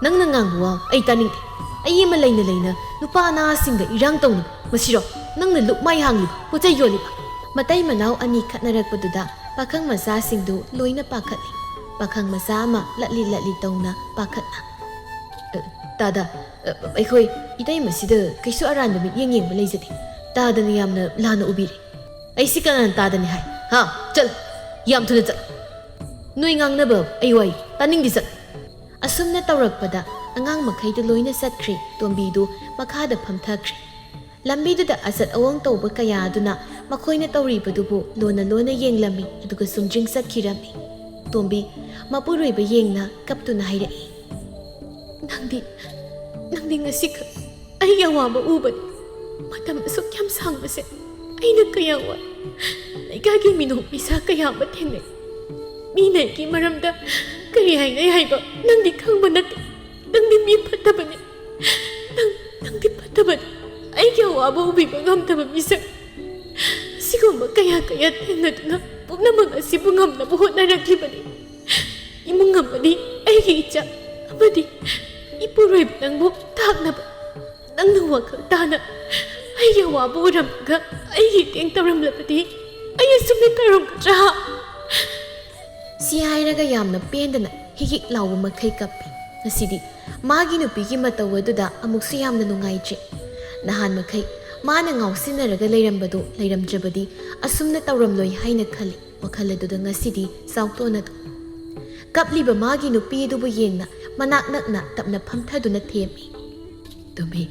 ꯅꯪꯅ ꯉꯥꯡꯕ ꯋꯥ ꯑꯩ ꯇꯥꯅꯤꯡꯗꯦ꯫ ꯑꯩ ꯑꯃ ꯂꯩꯅ ꯅꯨꯄꯥ ꯅꯍꯥꯁꯤꯡꯗ ꯏꯔꯥꯡ ꯇꯧꯅꯕ ꯃꯁꯤꯔꯣ ꯅꯪꯅ ꯂꯨꯛꯃꯥꯏ ꯍꯥꯡꯂꯤꯕ, ꯄꯣꯠꯆꯩ ꯌꯣꯜꯂꯤꯕ? ꯃꯇꯩ ꯃꯅꯥꯎ ꯑꯅꯤ ꯈꯠꯅꯔꯛꯄꯗꯨꯗ ꯄꯥꯈꯪ ꯃꯆꯥꯁꯤꯡꯗꯨ ꯂꯣꯏꯅ ꯄꯥꯈꯠꯂꯤ꯫ ꯄꯥꯈꯪ ꯃꯆꯥ ꯑꯃ ꯂꯠꯂꯤ ꯇꯧꯅ ꯄꯥꯈꯠꯅ, ꯇꯥꯗ, ꯑꯩꯈꯣꯏ ꯏꯇꯩꯃꯁꯤꯗ ꯀꯩꯁꯨ ꯑꯔꯥꯟꯕ ꯃꯤꯠꯌꯦꯡ ꯌꯦꯡꯕ ꯂꯩꯖꯗꯦ꯫ ꯇꯥꯗꯅ ꯌꯥꯝꯅ ꯂꯥꯟꯅ ꯎꯕꯤꯔꯦ꯫ ꯑꯩꯁꯤ ꯀꯅꯥꯅ ꯇꯥꯗꯅꯤ ꯍꯥꯏ? ꯆꯠ, ꯌꯥꯝ ꯊꯨꯅ ꯆꯠ꯫ ꯅꯣꯏ ꯉꯥꯡꯅꯕ ꯑꯩ ꯋꯥꯏ ꯇꯥꯅꯤꯡꯗꯦ, ꯆꯠ꯫ ꯑꯁꯨꯝꯅ ꯇꯧꯔꯛꯄꯗ ꯑꯉꯥꯡ ꯃꯈꯩꯗꯨ ꯂꯣꯏꯅ ꯆꯠꯈ꯭ꯔꯦ꯫ ꯇꯣꯝꯕꯤꯗꯨ ꯃꯈꯥꯗ ꯐꯝꯊꯈ꯭ꯔꯦ꯫ ꯂꯝꯕꯤꯗꯨꯗ ꯑꯆꯠ ꯑꯋꯣꯡ ꯇꯧꯕ ꯀꯌꯥ ꯑꯗꯨꯅ ꯃꯈꯣꯏꯅ ꯇꯧꯔꯤꯕꯗꯨꯕꯨ ꯂꯣꯟꯅ ꯌꯦꯡꯂꯝꯃꯤ, ꯑꯗꯨꯒ ꯆꯨꯝꯗ꯭ꯔꯤꯡ ꯆꯠꯈꯤꯔꯝꯃꯤ꯫ ꯇꯣꯝꯕꯤ ꯃꯄꯨꯔꯣꯏꯕ ꯌꯦꯡꯅ ꯀꯞꯇꯨꯅ ꯍꯥꯏꯔꯛꯏ, ꯅꯪꯗꯤ ꯉꯁꯤꯈꯛ ꯑꯩꯒꯤ ꯑꯋꯥꯕ ꯎꯕꯅꯤ꯫ ꯃꯇꯝ ꯑꯁꯨꯛ ꯌꯥꯝ ꯁꯥꯡꯕꯁꯦ ꯑꯩꯅ ꯀꯌꯥ ꯋꯥꯏ꯫ ꯂꯩꯀꯥꯏꯒꯤ ꯃꯤꯅꯣꯛ ꯃꯩꯁꯥ ꯀꯌꯥ ꯑꯃ ꯊꯦꯡꯅꯩ꯫ ꯃꯤꯅ ꯑꯩꯒꯤ ꯃꯔꯝꯗ ꯀꯔꯤ ꯍꯥꯏꯅꯩ ꯍꯥꯏꯕ ꯅꯪꯗꯤ ꯈꯪꯕ ꯅꯠꯇꯦ꯫ ꯅꯪꯗꯤ ꯃꯤ ꯐꯠꯇꯕꯅꯤ꯫ ꯅꯪꯗꯤ ꯐꯠꯇꯕꯅꯤ꯫ ꯑꯩꯒꯤ ꯑꯋꯥꯕ ꯎꯕꯤꯕ ꯉꯝꯗꯕ ꯃꯤꯁꯛ꯫ ꯑꯁꯤꯒꯨꯝꯕ ꯀꯌꯥ ꯊꯦꯡꯅꯗꯨꯅ ꯄꯨꯝꯅꯃꯛ ꯑꯁꯤꯕꯨ ꯉꯝꯅꯕ ꯍꯣꯠꯅꯔꯛꯂꯤꯕꯅꯤ꯫ ꯏꯃꯨꯡ ꯑꯃꯗꯤ ꯑꯩꯒꯤ ꯏꯆꯥ ꯑꯃꯗꯤ ꯏꯄꯨꯔꯣꯏꯕ ꯅꯪꯕꯨ ꯇꯥꯛꯅꯕ ꯅꯪꯅ ꯋꯥꯈꯜ ꯇꯥꯅ ꯑꯩꯒꯤ ꯑꯋꯥꯕ ꯎꯔꯝꯃꯒ ꯑꯩꯒꯤ ꯃꯇꯦꯡ ꯇꯧꯔꯝꯂꯕꯗꯤ ꯑꯩ ꯑꯁꯨꯝꯅ ꯇꯧꯔꯝꯒꯗ꯭ꯔꯥ? ꯁꯤ ꯍꯥꯏꯔꯒ ꯌꯥꯝꯅ ꯄꯦꯟꯗꯅ ꯍꯤꯛ ꯂꯥꯎꯕ ꯃꯈꯩ ꯀꯞꯄꯤ꯫ ꯉꯁꯤꯗꯤ ꯃꯥꯒꯤ ꯅꯨꯄꯤꯒꯤ ꯃꯇꯧ ꯑꯗꯨꯗ ꯑꯃꯨꯛꯁꯨ ꯌꯥꯝꯅ ꯅꯨꯡꯉꯥꯏꯇ꯭ꯔꯦ꯫ ꯅꯍꯥꯟ ꯃꯈꯩ ꯃꯥꯅ ꯉꯥꯎꯁꯤꯟꯅꯔꯒ ꯂꯩꯔꯝꯕꯗꯨ ꯂꯩꯔꯝꯗ꯭ꯔꯕꯗꯤ ꯑꯁꯨꯝꯅ ꯇꯧꯔꯝꯂꯣꯏ ꯍꯥꯏꯅ ꯈꯜꯂꯤ꯫ ꯋꯥꯈꯜ ꯑꯗꯨꯗ ꯉꯁꯤꯗꯤ ꯆꯥꯎꯇꯣꯟ ꯑꯗꯨ ꯀꯞꯂꯤꯕ ꯃꯥꯒꯤ ꯅꯨꯄꯤ ꯑꯗꯨꯕꯨ ꯌꯦꯡꯅ ꯃꯅꯥꯛ ꯅꯛꯅ ꯇꯞꯅ ꯐꯝꯊꯗꯨꯅ ꯊꯦꯝꯃꯤ꯫ ꯇꯣꯝꯕꯤ,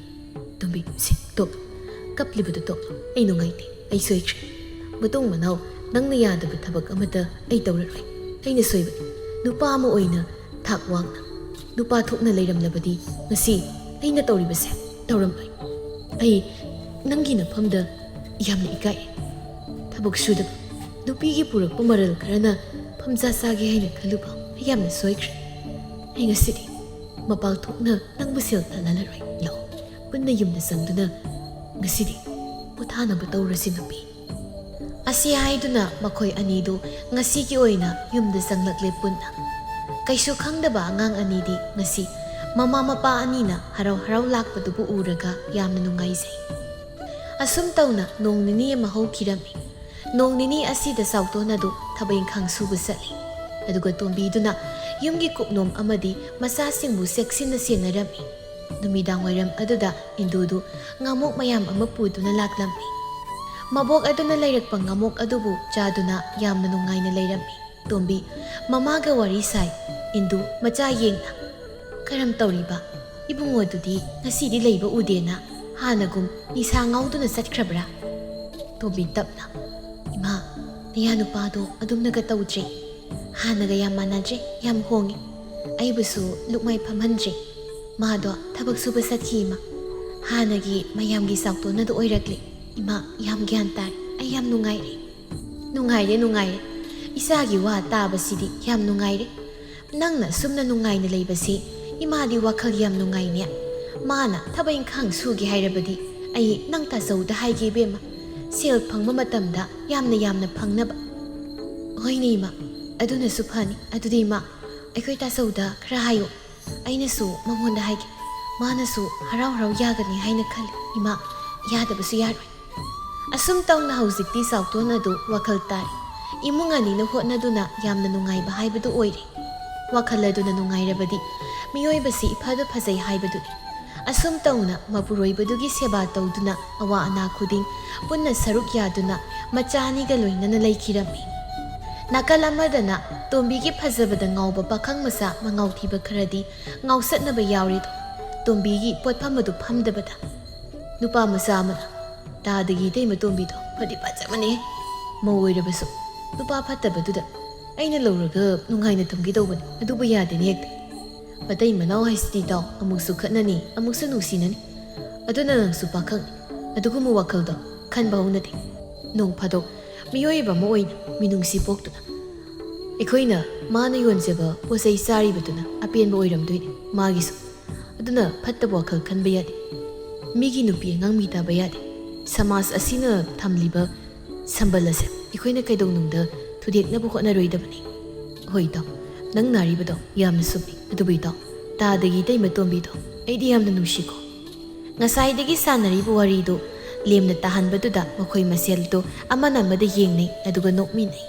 ꯇꯣꯛ, ꯀꯞꯂꯤꯕꯗꯨ ꯇꯣꯛꯂꯣ꯫ ꯑꯩ ꯅꯨꯡꯉꯥꯏꯇꯦ, ꯑꯩ ꯁꯣꯏꯈ꯭ꯔꯦ꯫ ꯃꯇꯨꯡ ꯃꯅꯥꯎ ꯅꯪꯅ ꯌꯥꯗꯕ ꯊꯕꯛ ꯑꯃꯠꯇ ꯑꯩ ꯇꯧꯔꯔꯣꯏ꯫ ꯑꯩꯅ ꯁꯣꯏꯕꯅꯤ꯫ ꯅꯨꯄꯥ ꯑꯃ ꯑꯣꯏꯅ ꯊꯥꯛ ꯋꯥꯡꯅ ꯅꯨꯄꯥ ꯊꯣꯛꯅ ꯂꯩꯔꯝꯂꯕꯗꯤ ꯉꯁꯤ ꯑꯩꯅ ꯇꯧꯔꯤꯕꯁꯦ ꯇꯧꯔꯝꯂꯣꯏ꯫ ꯑꯩ ꯅꯪꯒꯤ ꯅꯐꯝꯗ ꯌꯥꯝꯅ ꯏꯀꯥꯏ꯫ ꯊꯕꯛ ꯁꯨꯗꯕ ꯅꯨꯄꯤꯒꯤ ꯄꯨꯔꯛꯄ ꯃꯔꯜ ꯈꯔꯅ ꯐꯝꯆꯥ ꯆꯥꯒꯦ ꯍꯥꯏꯅ ꯈꯜꯂꯨꯕ ꯑꯩ ꯌꯥꯝꯅ ꯁꯣꯏꯈ꯭ꯔꯦ꯫ ꯑꯩ ꯉꯁꯤꯗꯤ ꯃꯄꯥꯜ ꯊꯣꯛꯅ ꯅꯪꯕꯨ ꯁꯦꯜ ꯇꯥꯟꯅꯔꯔꯣꯏ꯫ ꯂꯥꯛꯑꯣ, ꯄꯨꯟꯅ ꯌꯨꯝꯗ ꯆꯪꯗꯨꯅ ꯉꯁꯤꯗꯤ ꯄꯣꯊꯥꯅꯕ ꯇꯧꯔꯁꯤ ꯅꯨꯄꯤ꯫ ꯑꯁꯤ ꯍꯥꯏꯗꯨꯅ ꯃꯈꯣꯏ ꯑꯅꯤꯗꯨ ꯉꯁꯤꯒꯤ ꯑꯣꯏꯅ ꯌꯨꯝꯗ ꯆꯪꯂꯛꯂꯦ ꯄꯨꯟꯅ꯫ ꯀꯩꯁꯨ ꯈꯪꯗꯕ ꯑꯉꯥꯡ ꯑꯅꯤꯗꯤ ꯉꯁꯤ ꯃꯃꯥ ꯃꯄꯥ ꯑꯅꯤꯅ ꯍꯔꯥꯎ ꯂꯥꯛꯄꯗꯨꯕꯨ ꯎꯔꯒ ꯌꯥꯝꯅ ꯅꯨꯡꯉꯥꯏꯖꯩ꯫ ꯑꯁꯨꯝ ꯇꯧꯅ ꯅꯣꯡ ꯅꯤꯅꯤ ꯑꯃ ꯍꯧꯈꯤꯔꯝꯃꯤ꯫ ꯅꯣꯡ ꯅꯤꯅꯤ ꯑꯁꯤꯗ ꯆꯥꯎꯇꯣꯟ ꯑꯗꯨ ꯊꯕꯛ ꯏꯪꯈꯥꯡ ꯁꯨꯕ ꯆꯠꯂꯤ꯫ ꯑꯗꯨꯒ ꯇꯣꯝꯕꯤꯗꯨꯅ ꯌꯨꯝꯒꯤ ꯀꯨꯞꯅꯣꯝ ꯑꯃꯗꯤ ꯃꯆꯥꯁꯤꯡꯕꯨ ꯆꯦꯛꯁꯤꯟꯅ ꯁꯦꯟꯅꯔꯝꯃꯤ꯫ ꯅꯨꯃꯤꯗꯥꯡ ꯋꯥꯏꯔꯝ ꯑꯗꯨꯗ ꯏꯟꯗꯨꯗꯨ ꯉꯥꯃꯣꯛ ꯃꯌꯥꯝ ꯑꯃ ꯄꯨꯗꯨꯅ ꯂꯥꯛꯂꯝꯃꯤ꯫ ꯃꯕꯣꯛ ꯑꯗꯨꯅ ꯂꯩꯔꯛꯄ ꯉꯥꯃꯣꯛ ꯑꯗꯨꯕꯨ ꯆꯥꯗꯨꯅ ꯌꯥꯝꯅ ꯅꯨꯡꯉꯥꯏꯅ ꯂꯩꯔꯝꯃꯤ꯫ ꯇꯣꯝꯕꯤ ꯃꯃꯥꯒ ꯋꯥꯔꯤ ꯁꯥꯏ꯫ ꯏꯟꯗꯨ ꯃꯆꯥ ꯌꯦꯡꯅ, ꯀꯔꯝ ꯇꯧꯔꯤꯕ? ꯏꯕꯨꯡꯉꯣꯗꯨꯗꯤ ꯉꯁꯤꯗꯤ ꯂꯩꯕ ꯎꯗꯦꯅ, ꯍꯥꯟꯅꯒꯨꯝ ꯅꯤꯁꯥ ꯉꯥꯎꯗꯨꯅ ꯆꯠꯈ꯭ꯔꯕ꯭ꯔꯥ? ꯇꯣꯝꯕꯤ ꯇꯞꯅ, ꯏꯃꯥ, ꯅꯌꯥ ꯅꯨꯄꯥꯗꯣ ꯑꯗꯨꯝꯅꯒ ꯇꯧꯗ꯭ꯔꯦ꯫ ꯍꯥꯟꯅꯒ ꯌꯥꯝ ꯃꯥꯟꯅꯗ꯭ꯔꯦ, ꯌꯥꯝ ꯍꯣꯡꯉꯤ꯫ ꯑꯩꯕꯨꯁꯨ ꯂꯨꯛꯃꯥꯏ ꯐꯝꯍꯟꯗ꯭ꯔꯦ꯫ ꯃꯥꯗꯣ ꯊꯕꯛ ꯁꯨꯕ ꯆꯠꯈꯤ ꯏꯃꯥ꯫ ꯍꯥꯟꯅꯒꯤ ꯃꯌꯥꯝꯒꯤ ꯆꯥꯎꯇꯣꯟꯅꯗꯣ ꯑꯣꯏꯔꯛꯂꯦ꯫ ꯏꯃꯥ, ꯌꯥꯝ ꯒ꯭ꯌꯥꯟ ꯇꯥꯏ꯫ ꯑꯩ ꯌꯥꯝ ꯅꯨꯡꯉꯥꯏꯔꯦ꯫ ꯅꯨꯡꯉꯥꯏꯔꯦ꯫ ꯏꯆꯥꯒꯤ ꯋꯥ ꯇꯥꯕꯁꯤꯗꯤ ꯌꯥꯝ ꯅꯨꯡꯉꯥꯏꯔꯦ꯫ ꯅꯪꯅ ꯁꯨꯝꯅ ꯅꯨꯡꯉꯥꯏꯅ ꯂꯩꯕꯁꯤ ꯏꯃꯥꯗꯤ ꯋꯥꯈꯜ ꯌꯥꯝ ꯅꯨꯡꯉꯥꯏꯅꯦ꯫ ꯃꯥꯅ ꯊꯕꯛ ꯏꯪꯈꯥꯡ ꯁꯨꯒꯦ ꯍꯥꯏꯔꯕꯗꯤ ꯑꯩ ꯅꯪ ꯇꯥꯆꯧꯗ ꯍꯥꯏꯒꯦ ꯏꯕꯦꯝꯃ, ꯁꯦꯜ ꯐꯪꯕ ꯃꯇꯝꯗ ꯌꯥꯝꯅ ꯐꯪꯅꯕ꯫ ꯍꯣꯏꯅꯦ ꯏꯃꯥ, ꯑꯗꯨꯅꯁꯨ ꯐꯅꯤ꯫ ꯑꯗꯨꯗꯤ ꯏꯃꯥ, ꯑꯩꯈꯣꯏ ꯇꯥꯆꯧꯗ ꯈꯔ ꯍꯥꯏꯌꯣ꯫ ꯑꯩꯅꯁꯨ ꯃꯉꯣꯟꯗ ꯍꯥꯏꯒꯦ꯫ ꯃꯥꯅꯁꯨ ꯍꯔꯥꯎ ꯌꯥꯒꯅꯤ ꯍꯥꯏꯅ ꯈꯜꯂꯤ꯫ ꯏꯃꯥ, ꯌꯥꯗꯕꯁꯨ ꯌꯥꯔꯣꯏ꯫ ꯑꯁꯨꯝ ꯇꯧꯅ ꯍꯧꯖꯤꯛꯇꯤ ꯆꯥꯎꯇꯣꯟ ꯑꯗꯨ ꯋꯥꯈꯜ ꯇꯥꯔꯤ꯫ ꯏꯃꯨꯡ ꯑꯅꯤꯅ ꯍꯣꯠꯅꯗꯨꯅ ꯌꯥꯝꯅ ꯅꯨꯡꯉꯥꯏꯕ ꯍꯥꯏꯕꯗꯨ ꯑꯣꯏꯔꯦ꯫ ꯋꯥꯈꯜ ꯑꯗꯨꯅ ꯅꯨꯡꯉꯥꯏꯔꯕꯗꯤ ꯃꯤꯑꯣꯏꯕꯁꯤ ꯏꯐꯗ ꯐꯖꯩ ꯍꯥꯏꯕꯗꯨꯅꯤ꯫ ꯑꯁꯨꯝ ꯇꯧꯅ ꯃꯄꯨꯔꯣꯏꯕꯗꯨꯒꯤ ꯁꯦꯕꯥ ꯇꯧꯗꯨꯅ ꯑꯋꯥ ꯑꯅꯥ ꯈꯨꯗꯤꯡ ꯄꯨꯟꯅ ꯁꯔꯨꯛ ꯌꯥꯗꯨꯅ ꯃꯆꯥ ꯑꯅꯤꯒ ꯂꯣꯏꯅꯅ ꯂꯩꯈꯤꯔꯝꯃꯤ꯫ ꯅꯥꯀꯜ ꯑꯃꯗꯅ ꯇꯣꯝꯕꯤꯒꯤ ꯐꯖꯕꯗ ꯉꯥꯎꯕ ꯄꯥꯈꯪ ꯃꯆꯥ ꯃꯉꯥꯎꯊꯤꯕ ꯈꯔꯗꯤ ꯉꯥꯎꯁꯠꯅꯕ ꯌꯥꯎꯔꯤꯗꯣ ꯇꯣꯝꯕꯤꯒꯤ ꯄꯣꯠꯐꯝ ꯑꯗꯨ ꯐꯝꯗꯕꯗ꯫ ꯅꯨꯄꯥ ꯃꯆꯥ ꯑꯃꯅ ꯇꯥꯗꯒꯤ ꯏꯇꯩꯃ ꯇꯣꯝꯕꯤꯗꯣ ꯐꯗꯤ ꯐꯖꯕꯅꯦ, ꯃꯧ ꯑꯣꯏꯔꯕꯁꯨ ꯅꯨꯄꯥ ꯐꯠꯇꯕꯗꯨꯗ ꯑꯩꯅ ꯂꯧꯔꯒ ꯅꯨꯡꯉꯥꯏꯅ ꯊꯝꯒꯦ ꯇꯧꯕꯅꯤ, ꯑꯗꯨꯕꯨ ꯌꯥꯗꯦꯅꯦ ꯍꯦꯛꯇ꯫ ꯃꯇꯩ ꯃꯅꯥꯎ ꯍꯥꯏꯁꯤꯗꯤ ꯇꯥꯎ, ꯑꯃꯨꯛꯁꯨ ꯈꯠꯅꯅꯤ ꯑꯃꯨꯛꯁꯨ ꯅꯨꯡꯁꯤꯅꯅꯤ, ꯑꯗꯨꯅ ꯅꯪꯁꯨ ꯄꯥꯈꯪꯅꯤ, ꯑꯗꯨꯒꯨꯝꯕ ꯋꯥꯈꯜꯗꯣ ꯈꯟꯕ ꯍꯧꯅꯗꯦ꯫ ꯅꯣꯡ ꯐꯥꯗꯣꯛ ꯃꯤꯑꯣꯏꯕ ꯑꯃ ꯑꯣꯏꯅ ꯃꯤꯅꯨꯡꯁꯤ ꯄꯣꯛꯇꯨꯅ ꯑꯩꯈꯣꯏꯅ ꯃꯥꯅ ꯌꯣꯟꯖꯕ ꯄꯣꯠꯆꯩ ꯆꯥꯔꯤꯕꯗꯨꯅ ꯑꯄꯦꯟꯕ ꯑꯣꯏꯔꯝꯗꯣꯏꯅꯤ ꯃꯥꯒꯤꯁꯨ, ꯑꯗꯨꯅ ꯐꯠꯇꯕ ꯋꯥꯈꯜ ꯈꯟꯕ ꯌꯥꯗꯦ꯫ ꯃꯤꯒꯤ ꯅꯨꯄꯤ ꯑꯉꯥꯡ ꯃꯤ ꯇꯥꯕ ꯌꯥꯗꯦ꯫ ꯁꯃꯥꯖ ꯑꯁꯤꯅ ꯊꯝꯂꯤꯕ ꯁꯝꯕꯜ ꯑꯁꯦ ꯑꯩꯈꯣꯏꯅ ꯀꯩꯗꯧꯅꯨꯡꯗ ꯊꯨꯗꯦꯛꯅꯕ ꯍꯣꯠꯅꯔꯣꯏꯗꯕꯅꯤ꯫ ꯍꯣꯏ ꯏꯇꯥꯎ, ꯅꯪ ꯅꯥꯔꯤꯕꯗꯣ ꯌꯥꯝꯅ ꯆꯨꯝꯃꯤ, ꯑꯗꯨꯕꯨ ꯏꯇꯥꯎ ꯇꯥꯗꯒꯤ ꯏꯇꯩꯃ ꯇꯣꯝꯕꯤꯗꯣ ꯑꯩꯗꯤ ꯌꯥꯝꯅ ꯅꯨꯡꯁꯤꯀꯣ꯫ ꯉꯁꯥꯏꯗꯒꯤ ꯁꯥꯟꯅꯔꯤꯕ ꯋꯥꯔꯤꯗꯨ ꯂꯦꯝꯅ ꯇꯥꯍꯟꯕꯗꯨꯗ ꯃꯈꯣꯏ ꯃꯁꯦꯜꯗꯨ ꯑꯃꯅ ꯑꯃꯗ ꯌꯦꯡꯅꯩ, ꯑꯗꯨꯒ ꯅꯣꯛꯃꯤꯟꯅꯩ꯫